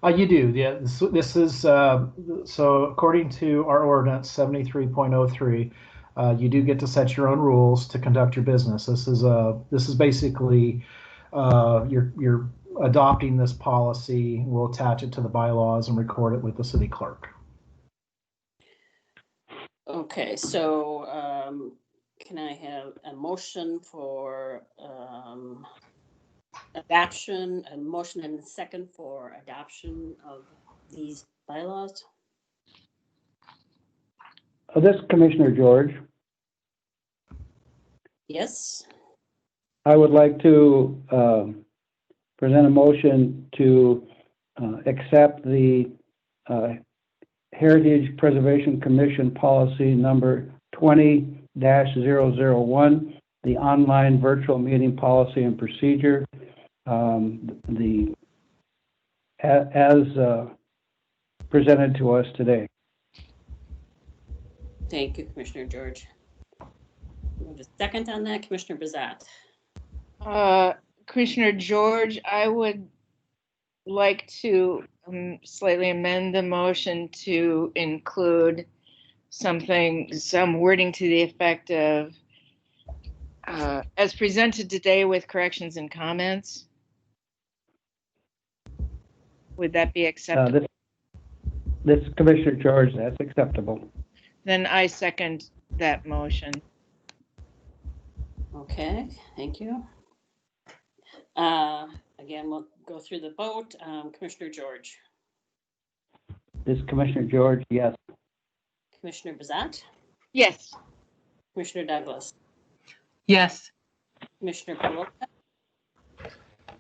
You do, yeah. This is so according to our ordinance 73.03, you do get to set your own rules to conduct your business. This is basically you're adopting this policy. We'll attach it to the bylaws and record it with the city clerk. Okay, so can I have a motion for adoption, a motion and a second for adoption of these bylaws? This is Commissioner George. Yes. I would like to present a motion to accept the Heritage Preservation Commission policy number 20-001, the online virtual meeting policy and procedure, as presented to us today. Thank you, Commissioner George. A second on that, Commissioner Bazat. Commissioner George, I would like to slightly amend the motion to include some wording to the effect of as presented today with corrections and comments. Would that be acceptable? This is Commissioner George. That's acceptable. Then I second that motion. Okay, thank you. Again, we'll go through the vote. Commissioner George. This is Commissioner George, yes. Commissioner Bazat. Yes. Commissioner Douglas. Yes. Commissioner Perotka.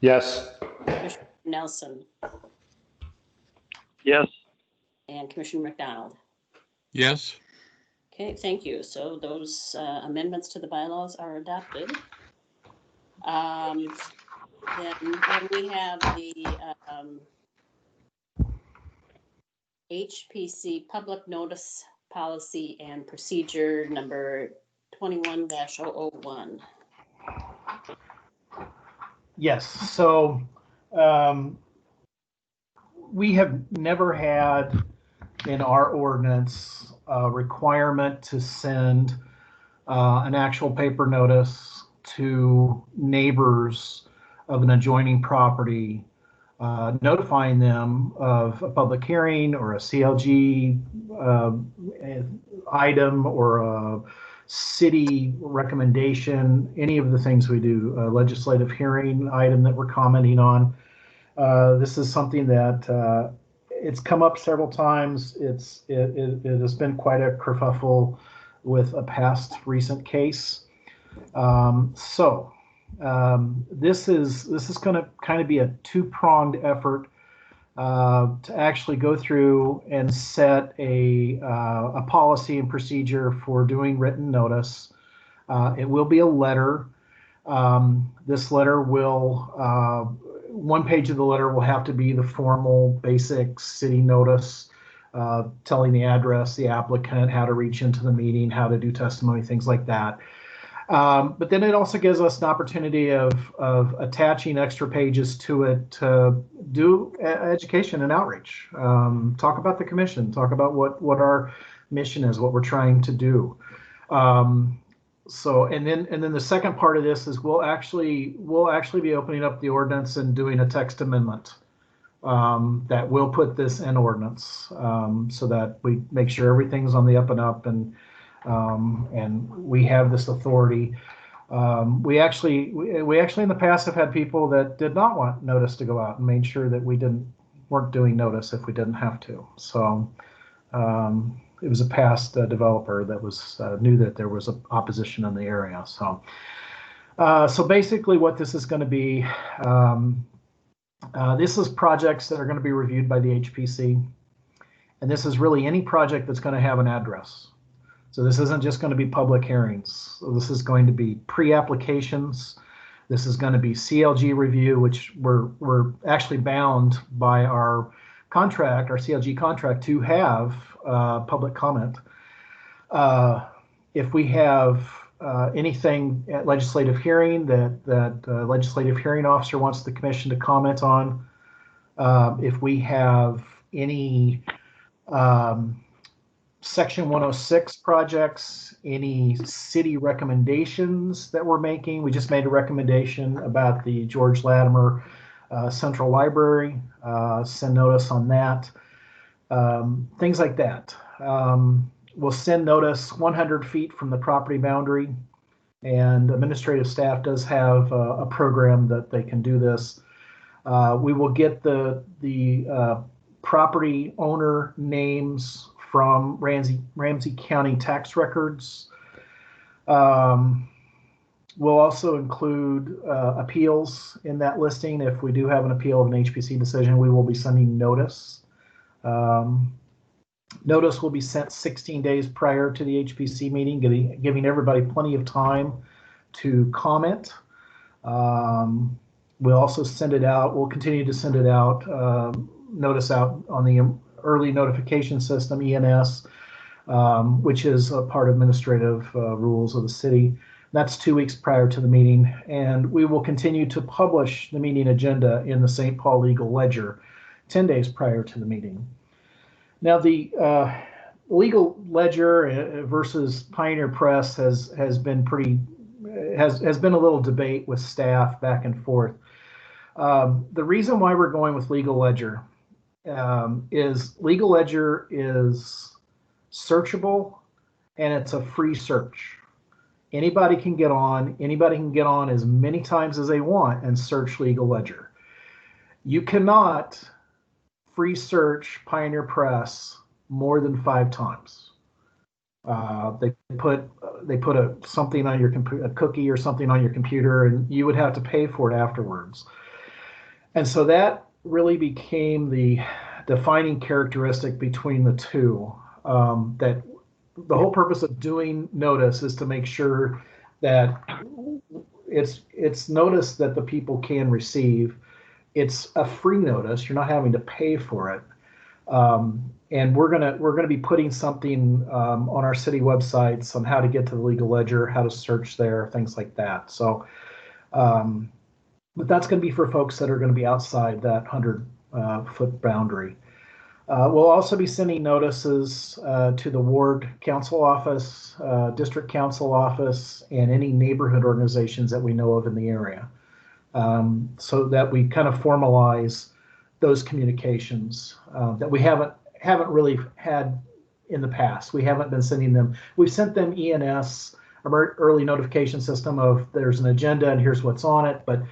Yes. Commissioner Nelson. yes, And Commissioner McDonald. Yes. Okay, thank you. So those amendments to the bylaws are adopted. Then we have the HPC Public Notice Policy and Procedure number 21-001. Yes, so we have never had in our ordinance a requirement to send an actual paper notice to neighbors of an adjoining property, notifying them of a public hearing or a CLG item or a city recommendation, any of the things we do, a legislative hearing item that we're commenting on. This is something that it's come up several times. It has been quite a kerfuffle with a past recent case. This is going to kind of be a two-pronged effort to actually go through and set a policy and procedure for doing written notice. It will be a letter. This letter will one page of the letter will have to be the formal basic city notice, telling the address, the applicant, how to reach into the meeting, how to do testimony, things like that. But then it also gives us an opportunity of attaching extra pages to it to do education and outreach. Talk about the commission, talk about what our mission is, what we're trying to do. So and then the second part of this is we'll actually be opening up the ordinance and doing a text amendment that will put this in ordinance, so that we make sure everything's on the up and up, and we have this authority. We actually in the past have had people that did not want notice to go out and made sure that we weren't doing notice if we didn't have to. So it was a past developer that was knew that there was opposition in the area. So so basically what this is going to be, this is projects that are going to be reviewed by the HPC, and this is really any project that's going to have an address. So this isn't just going to be public hearings. So this is going to be pre-applications. This is going to be CLG review, which we're actually bound by our contract, our CLG contract, to have public comment. If we have anything at legislative hearing that legislative hearing officer wants the commission to comment on, if we have any Section 106 projects, any city recommendations that we're making. We just made a recommendation about the George Latimer Central Library. Send notice on that. Things like that. We'll send notice 100 feet from the property boundary, and administrative staff does have a program that they can do this. We will get the property owner names from Ramsey County tax records. We'll also include appeals in that listing. If we do have an appeal of an HPC decision, we will be sending notice. Notice will be sent 16 days prior to the HPC meeting, giving everybody plenty of time to comment. We'll also send it out. We'll continue to send it out, notice out on the early notification system, ENS, which is a part of administrative rules of the city. That's 2 weeks prior to the meeting. And we will continue to publish the meeting agenda in the St. Paul Legal Ledger 10 days prior to the meeting. Now, the Legal Ledger versus Pioneer Press has been has been a little debate with staff back and forth. The reason why we're going with Legal Ledger is Legal Ledger is searchable, and it's a free search. Anybody can get on as many times as they want and search Legal Ledger. You cannot free search Pioneer Press more than 5 times. They put something on your computer, a cookie or something on your computer, and you would have to pay for it afterwards. And so that really became the defining characteristic between the two. That the whole purpose of doing notice is to make sure that it's notice that the people can receive. It's a free notice. You're not having to pay for it. And we're gonna be putting something on our city websites on how to get to the Legal Ledger, how to search there, things like that. So, but that's going to be for folks that are going to be outside that 100-foot boundary. We'll also be sending notices to the ward council office, district council office, and any neighborhood organizations that we know of in the area, so that we kind of formalize those communications that we haven't really had in the past. We haven't been sending them. We've sent them ENS, early notification system, of there's an agenda and here's what's on it, but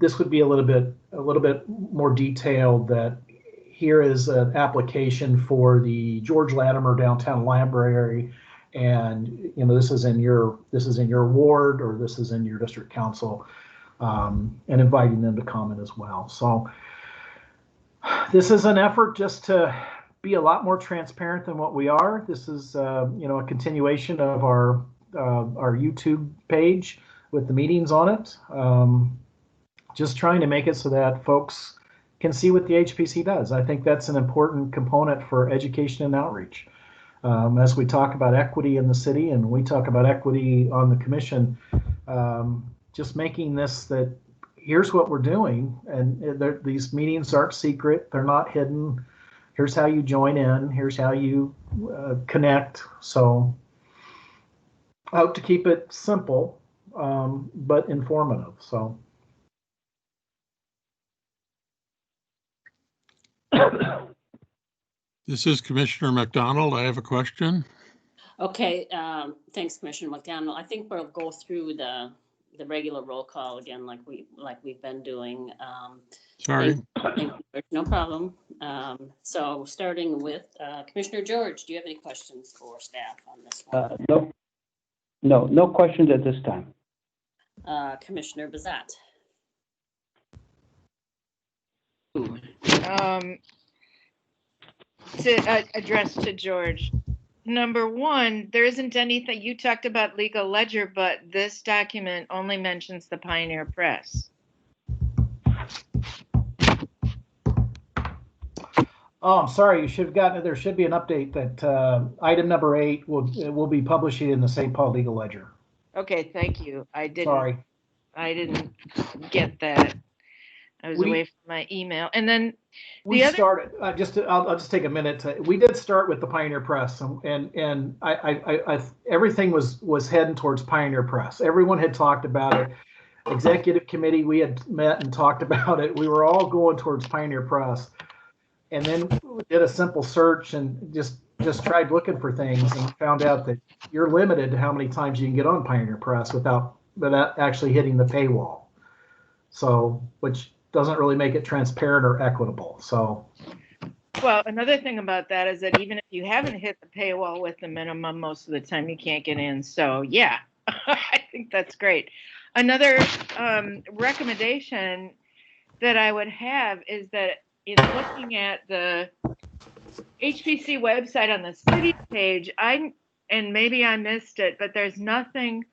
this would be a little bit more detailed, that here is an application for the George Latimer Downtown Library, and this is in your ward, or this is in your district council, and inviting them to comment as well. So this is an effort just to be a lot more transparent than what we are. This is a continuation of our YouTube page with the meetings on it. just trying to make it so that folks can see what the HPC does. I think that's an important component for education and outreach. As we talk about equity in the city and we talk about equity on the commission, just making this that here's what we're doing, and these meetings aren't secret, they're not hidden. Here's how you join in, here's how you connect. So I hope to keep it simple, but informative. So. This is Commissioner McDonald. I have a question. Okay, thanks, Commissioner McDonald. I think we'll go through the regular roll call again, like we've been doing. Sorry. Thank you, no problem. So starting with Commissioner George, do you have any questions for staff on this one? No questions at this time. Commissioner Bazat. To address to George. Number one, there isn't anything, you talked about legal ledger, but this document only mentions the Pioneer Press. Oh, I'm sorry. You should have gotten it. There should be an update that item number 8 will be publishing in the St. Paul Legal Ledger. Okay, thank you. I Sorry. didn't get that. I was away from my email. And then we started. I'll just take a minute. We did start with the Pioneer Press, and I everything was heading towards Pioneer Press. Everyone had talked about it. Executive committee, we had met and talked about it. We were all going towards Pioneer Press, and then we did a simple search and just tried looking for things and found out that you're limited to how many times you can get on Pioneer Press without actually hitting the paywall. So, which doesn't really make it transparent or equitable. So, well, another thing about that is that even if you haven't hit the paywall with the minimum, most of the time you can't get in. So yeah, I think that's great. Another recommendation that I would have is that in looking at the HPC website on the city page, and maybe I missed it, but there's nothing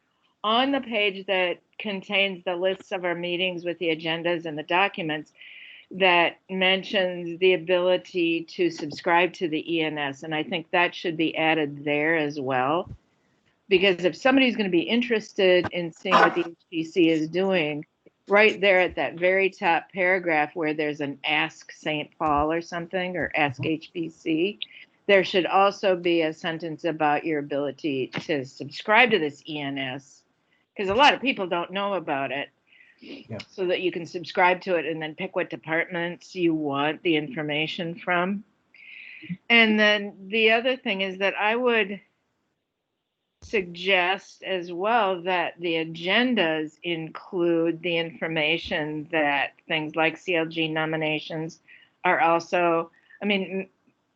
on the page that contains the lists of our meetings with the agendas and the documents that mentions the ability to subscribe to the ENS. And I think that should be added there as well. Because if somebody's going to be interested in seeing what the HPC is doing, right there at that very top paragraph where there's an Ask St. Paul or something, or Ask HPC, there should also be a sentence about your ability to subscribe to this ENS, because a lot of people don't know about it. Yeah. So that you can subscribe to it and then pick what departments you want the information from. And then the other thing is that I would suggest as well that the agendas include the information that things like CLG nominations are also, I mean,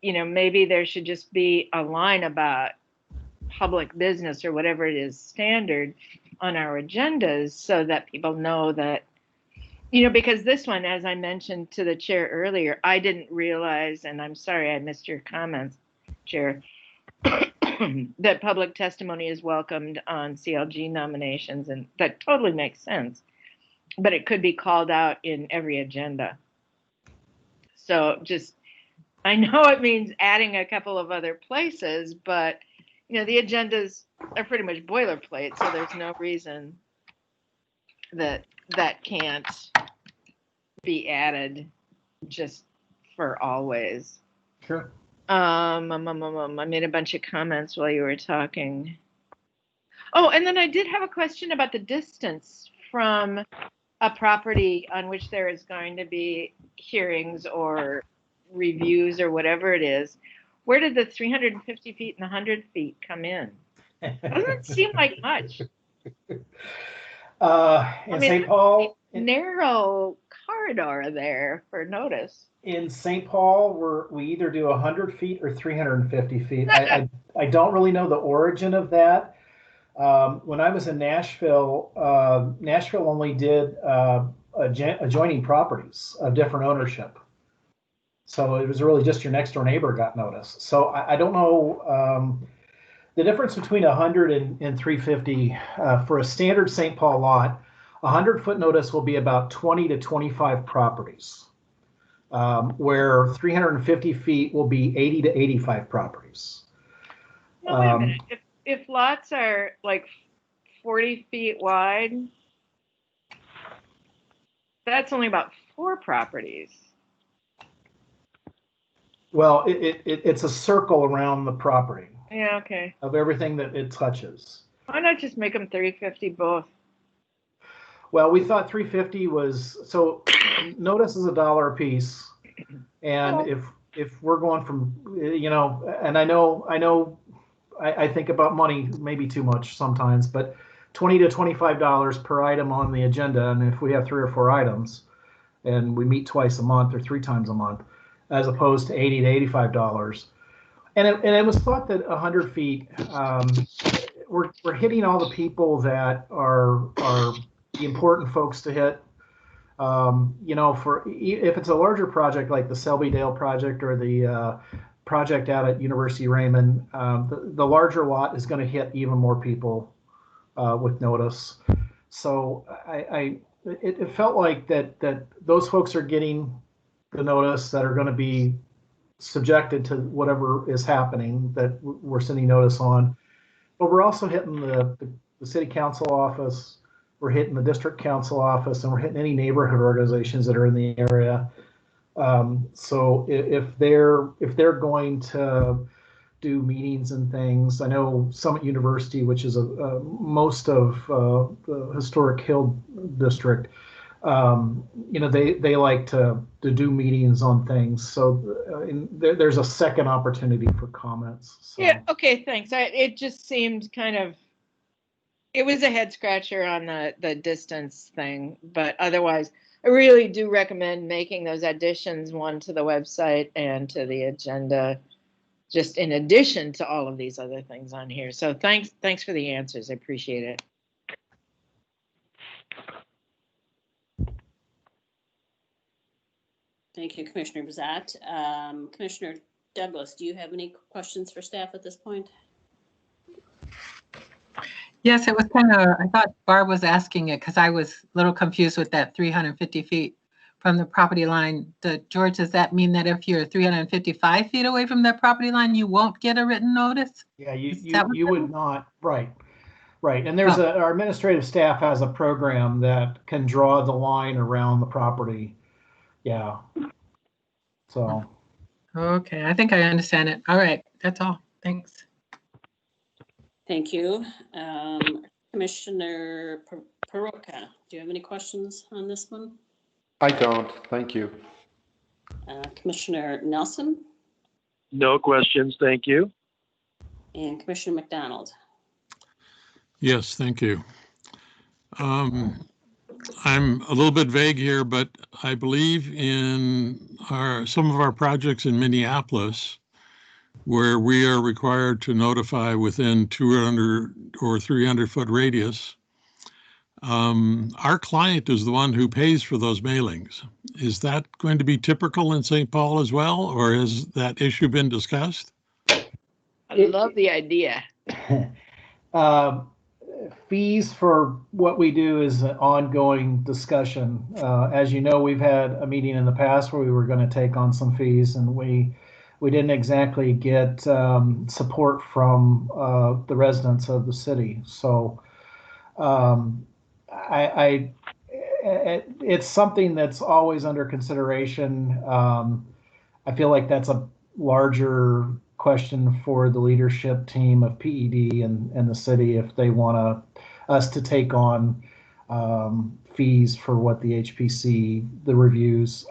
you know, maybe there should just be a line about public business or whatever it is standard on our agendas so that people know that, you know, because this one, as I mentioned to the chair earlier, I didn't realize, and I'm sorry I missed your comments, Chair, that public testimony is welcomed on CLG nominations, and that totally makes sense, but it could be called out in every agenda. So just, I know it means adding a couple of other places, but you know, the agendas are pretty much boilerplate, so there's no reason that that can't be added just for always. sure. I made a bunch of comments while you were talking. Oh, and then I did have a question about the distance from a property on which there is going to be hearings or reviews or whatever it is. Where did the 350 feet and 100 feet come in? Doesn't seem like much. In St. Paul, narrow corridor there for notice. in St. Paul, we either do 100 feet or 350 feet. I don't really know the origin of that. When I was in Nashville, Nashville only did adjoining properties of different ownership. So it was really just your next door neighbor got notice. So I don't know the difference between 100 and 350 for a standard St. Paul lot. 100-foot notice will be about 20 to 25 properties, where 350 feet will be 80 to 85 properties. No, wait a minute. If lots are like 40 feet wide, that's only about 4 properties. Well, it's a circle around the property Yeah, okay. of everything that it touches. Why not just make them 350 both? Well, we thought 350 was, so notice is $1 a piece. And if we're going from, and I think about money maybe too much sometimes, but $20 to $25 per item on the agenda. And if we have 3 or 4 items and we meet twice a month or 3 times a month, as opposed to $80 to $85. And it was thought that 100 feet, we're hitting all the people that are the important folks to hit. If it's a larger project like the Selby-Dale project or the project out at University of Raymond, the larger lot is going to hit even more people with notice. So it felt like that those folks are getting the notice that are going to be subjected to whatever is happening that we're sending notice on. But we're also hitting the city council office, we're hitting the district council office, and we're hitting any neighborhood organizations that are in the area. So if they're going to do meetings and things, I know Summit University, which is most of the historic Hill district, they like to do meetings on things. So there's a second opportunity for comments. So. Yeah, okay, thanks. It just seemed kind of, it was a head scratcher on the distance thing, but otherwise, I really do recommend making those additions, one to the website and to the agenda, just in addition to all of these other things on here. So thanks for the answers. I appreciate it. Thank you, Commissioner Bazat. Commissioner Douglas, do you have any questions for staff at this point? Yes, it was kind of, I thought Barb was asking it because I was a little confused with that 350 feet from the property line. George, does that mean that if you're 355 feet away from that property line, you won't get a written notice? Yeah, you would not, right. And there's our administrative staff has a program that can draw the line around the property. Yeah. So. Okay, I think I understand it. All right, that's all. Thanks. Thank you. Commissioner Peroka, do you have any questions on this one? I don't. Thank you. Commissioner Nelson? No questions, thank you. And Commissioner McDonald? Yes, thank you. I'm a little bit vague here, but I believe in some of our projects in Minneapolis, where we are required to notify within 200 or 300 foot radius. Our client is the one who pays for those mailings. Is that going to be typical in St. Paul as well, or has that issue been discussed? I love the idea. Fees for what we do is an ongoing discussion. As you know, we've had a meeting in the past where we were going to take on some fees, and we didn't exactly get support from the residents of the city. So it's something that's always under consideration. I feel like that's a larger question for the leadership team of PED and the city if they want us to take on fees for what the HPC, the reviews.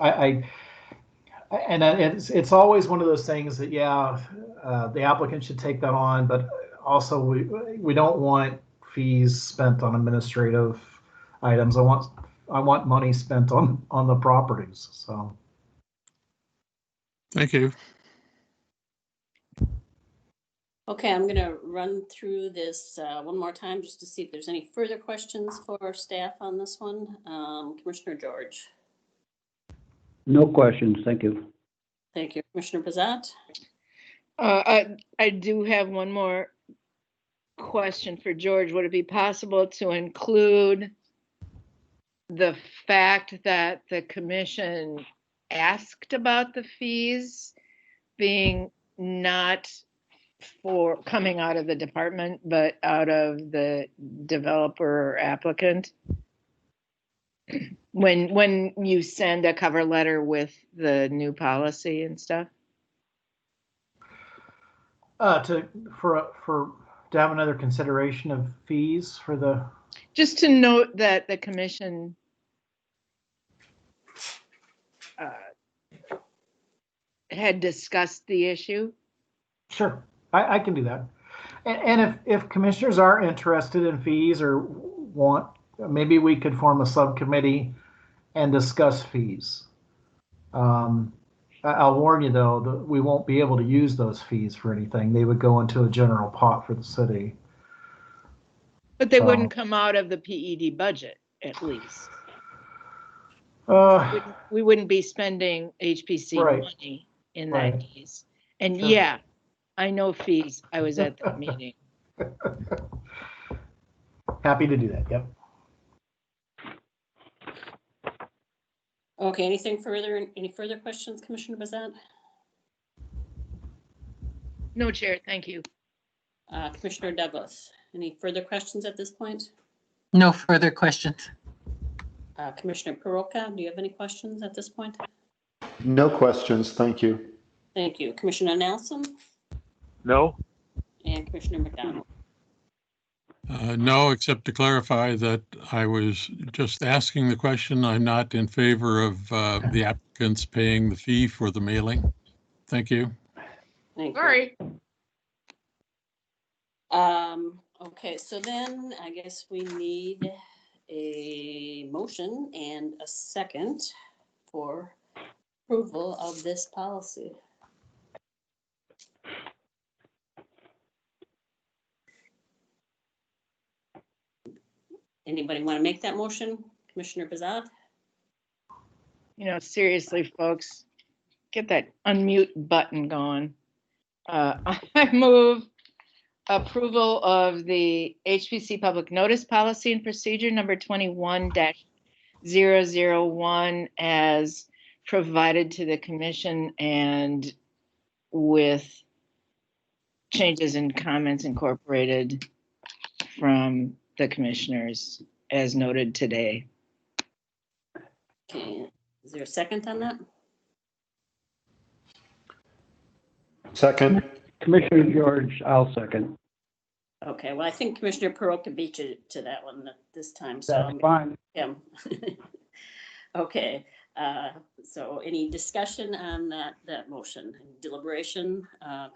It's always one of those things that, the applicant should take that on, but also we don't want fees spent on administrative items. I want money spent on the properties. So. Thank you. Okay, I'm going to run through this one more time just to see if there's any further questions for staff on this one. Commissioner George. No questions. Thank you. Thank you. Commissioner Bazat. I do have one more question for George. Would it be possible to include the fact that the commission asked about the fees being not for coming out of the department, but out of the developer or applicant. When you send a cover letter with the new policy and stuff. To have another consideration of fees for the. Just to note that the commission had discussed the issue. Sure, I can do that. And if commissioners are interested in fees or want, maybe we could form a subcommittee and discuss fees. I'll warn you though, that we won't be able to use those fees for anything. They would go into a general pot for the city. But they wouldn't come out of the PED budget, at least. We wouldn't be spending HPC Right. money in Right. that case. And Sure. yeah, I know fees. I was at that meeting. Happy to do that, yep. Okay, anything further, any further questions, Commissioner Bazant? No, Chair, thank you. Commissioner Douglas, any further questions at this point? No further questions. Commissioner Peroka, do you have any questions at this point? No questions, thank you. Thank you. Commissioner Nelson No? and Commissioner McDonald. No, except to clarify that I was just asking the question. I'm not in favor of the applicants paying the fee for the mailing. Thank you. Thank you. All right. Okay, so then I guess we need a motion and a second for approval of this policy. Anybody want to make that motion? Commissioner Bazat? You know, seriously, folks, get that unmute button going. I move approval of the HPC Public Notice Policy and Procedure number 21-001 as provided to the commission and with changes and comments incorporated from the commissioners as noted today. Okay, is there a second on that? Second, Commissioner George, I'll second. Okay, well, I think Commissioner Peroka beat you to that one this time, so. That's fine. Him. Okay, so any discussion on that motion, deliberation?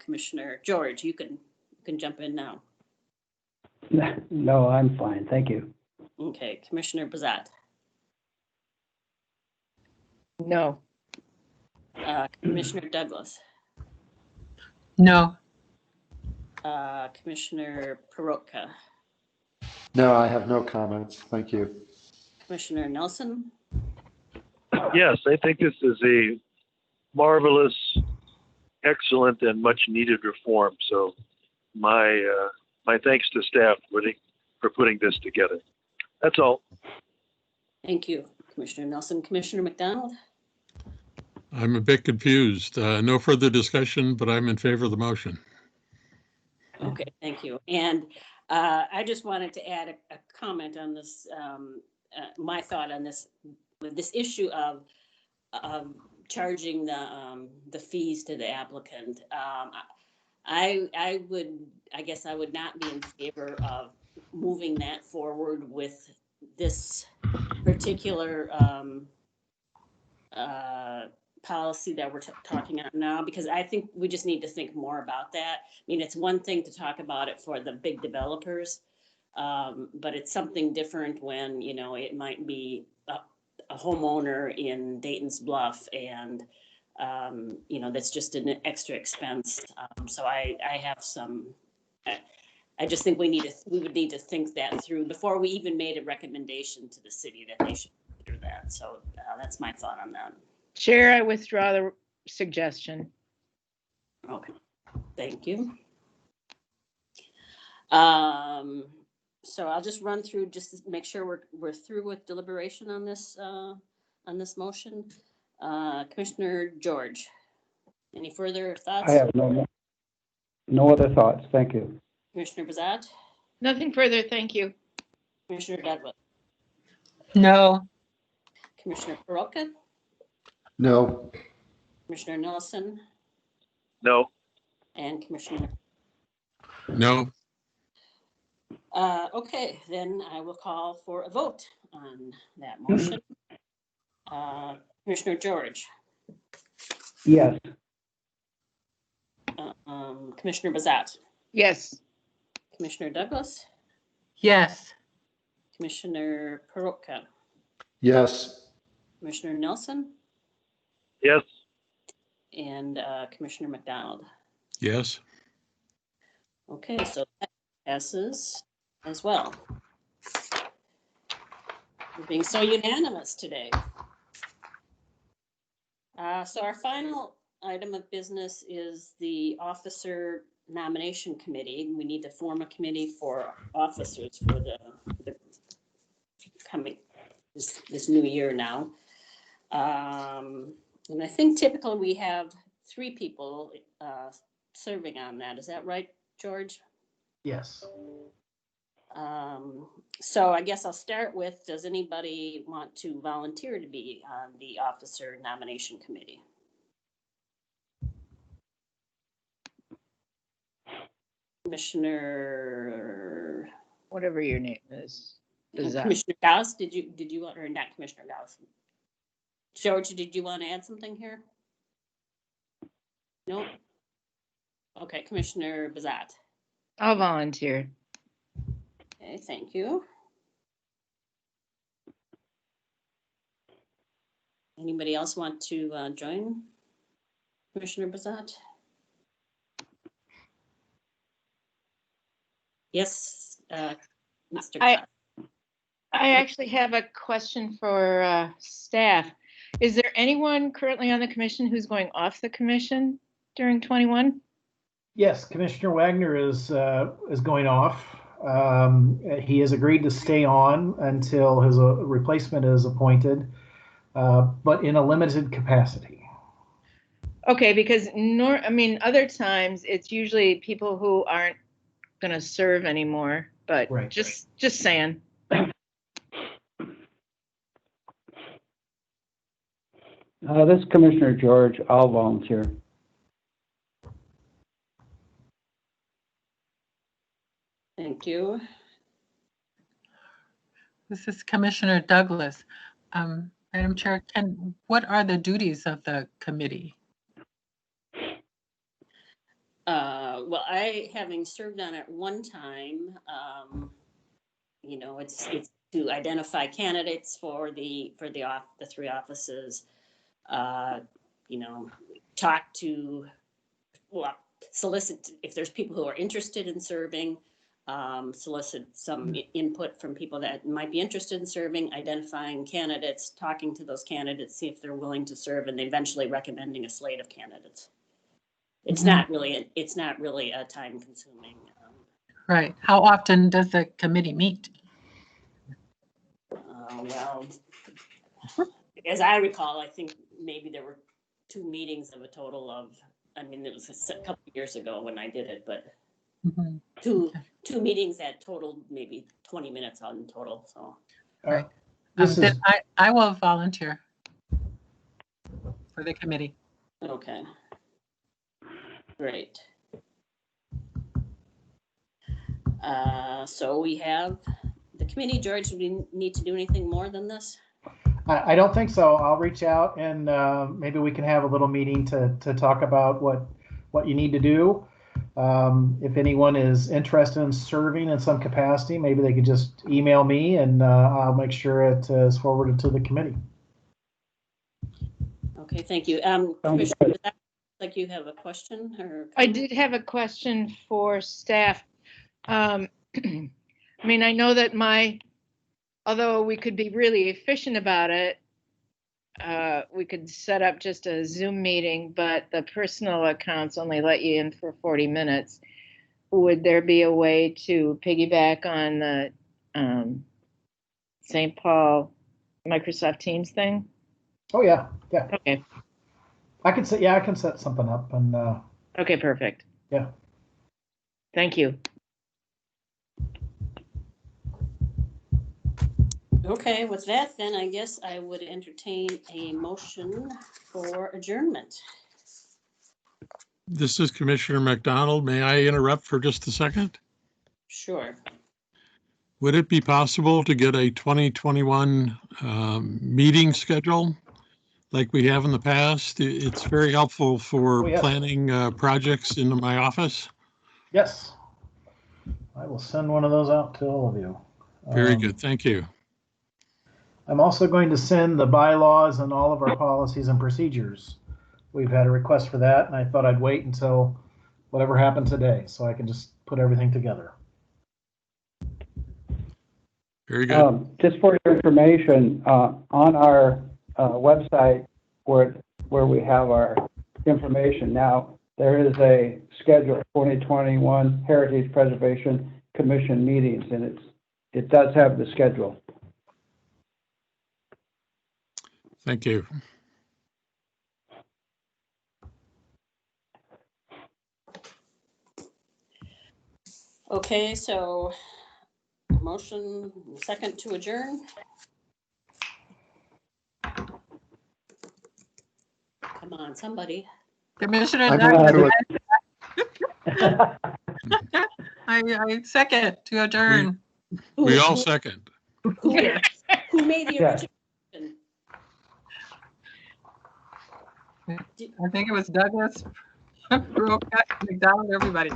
Commissioner George, you can jump in now. No, I'm fine, thank you. Okay, Commissioner Bazat, No. Commissioner Douglas, No. Commissioner Peroka, no, I have no comments, thank you. Commissioner Nelson, Yes, I think this is a marvelous, excellent, and much needed reform. So my thanks to staff for putting this together. That's all. thank you, Commissioner Nelson. Commissioner McDonald? I'm a bit confused. No further discussion, but I'm in favor of the motion. Okay, thank you. And I just wanted to add a comment on this, my thought on this, with this issue of charging the fees to the applicant. I guess I would not be in favor of moving that forward with this particular policy that we're talking about now, because I think we just need to think more about that. I mean, it's one thing to talk about it for the big developers, but it's something different when, you know, it might be a homeowner in Dayton's Bluff and, you know, that's just an extra expense. So I have some, I just think we would need to think that through before we even made a recommendation to the city that they should consider that. So that's my thought on that. Chair, I withdraw the suggestion. Okay, thank you. So I'll just run through just to make sure we're through with deliberation on this motion. Commissioner George, any further thoughts? I have no other thoughts. Thank you. Commissioner Bazat, Nothing further, thank you. Commissioner Douglas, No. Commissioner Peroka, No. Commissioner Nelson, No. and Commissioner. No. Okay, then I will call for a vote on that motion. Commissioner George, Yes. Commissioner Bazat, Yes, Commissioner Douglas, Yes. Commissioner Peroka, Yes. Commissioner Nelson, Yes. and Commissioner McDonald. Yes. Okay, so that passes as well. We're being so unanimous today. So our final item of business is the officer nomination committee. We need to form a committee for officers for the coming this new year now. And I think typically we have 3 people serving on that. Is that right, George? Yes. So I guess I'll start with, does anybody want to volunteer to be on the officer nomination committee? Commissioner, whatever your name is. Bazat. Commissioner Gauss, did you want, or not Commissioner Gauss? George, did you want to add something here? No? Okay, Commissioner Bazat. I'll volunteer. Okay, thank you. Anybody else want to join Commissioner Bazat? Yes, Mr. I Gauss. actually have a question for staff. Is there anyone currently on the commission who's going off the commission during 21? Yes, Commissioner Wagner is going off. He has agreed to stay on until his replacement is appointed, but in a limited capacity. Okay, because other times it's usually people who aren't going to serve anymore, but Right. just saying. This is Commissioner George. I'll volunteer. Thank you. This is Commissioner Douglas. Madam Chair, what are the duties of the committee? Well, having served on it one time, it's to identify candidates for the 3 offices. Talk to, solicit if there's people who are interested in serving. Solicit some input from people that might be interested in serving, identifying candidates, talking to those candidates, see if they're willing to serve, and eventually recommending a slate of candidates. It's not really a time consuming. Right. How often does the committee meet? Well, as I recall, I think maybe there were 2 meetings of a total of, it was a couple of years ago when I did it, but two meetings that totaled maybe 20 minutes on total. So Right. This is I will volunteer for the committee. okay, great. So we have the committee. George, do we need to do anything more than this? I don't think so. I'll reach out and maybe we can have a little meeting to talk about what you need to do. If anyone is interested in serving in some capacity, maybe they could just email me and I'll make sure it is forwarded to the committee. Okay, thank you. Commissioner, like you have a question or comment? I did have a question for staff. I know that although we could be really efficient about it, we could set up just a Zoom meeting, but the personal accounts only let you in for 40 minutes. would there be a way to piggyback on the St. Paul Microsoft Teams thing? Oh, yeah, yeah. Okay. I can set something up and, Okay, perfect. Yeah. Thank you. Okay, with that, then I guess I would entertain a motion for adjournment. This is Commissioner McDonald. May I interrupt for just a second? Sure. Would it be possible to get a 2021 meeting schedule like we have in the past? It's very helpful for Oh, yes. planning projects into my office. yes. I will send one of those out to all of you. Very good. Thank you. I'm also going to send the bylaws and all of our policies and procedures. We've had a request for that, and I thought I'd wait until whatever happened today, so I can just put everything together. Very good. Just for your information, on our website where we have our information now, there is a schedule 2021 Heritage Preservation Commission meetings, and it does have the schedule. Thank you. Okay, so motion second to adjourn. Come on, somebody. Commissioner I'm Douglas, into it. I second to adjourn. We all second. Who made the Yeah. original motion? I think it was Douglas, Brooke, McDonald, everybody.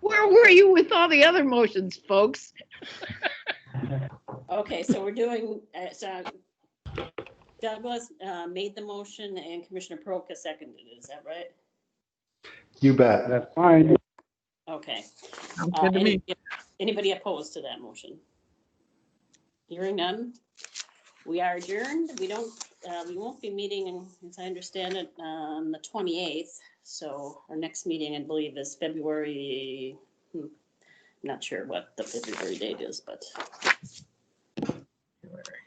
Where were you with all the other motions, folks? Okay, so we're doing, Douglas made the motion and Commissioner Proka seconded it, is that right? You bet. That's fine. Okay. Sounds good to me. Anybody opposed to that motion? Hearing none, we are adjourned. We won't be meeting, as I understand it, on the 28th. So our next meeting, I believe, is February, not sure what the February date is, but.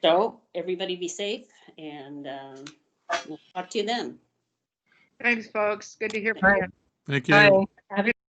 So everybody be safe and we'll talk to you then. Thanks, folks. Good to hear from you. Thank you. Bye. Have a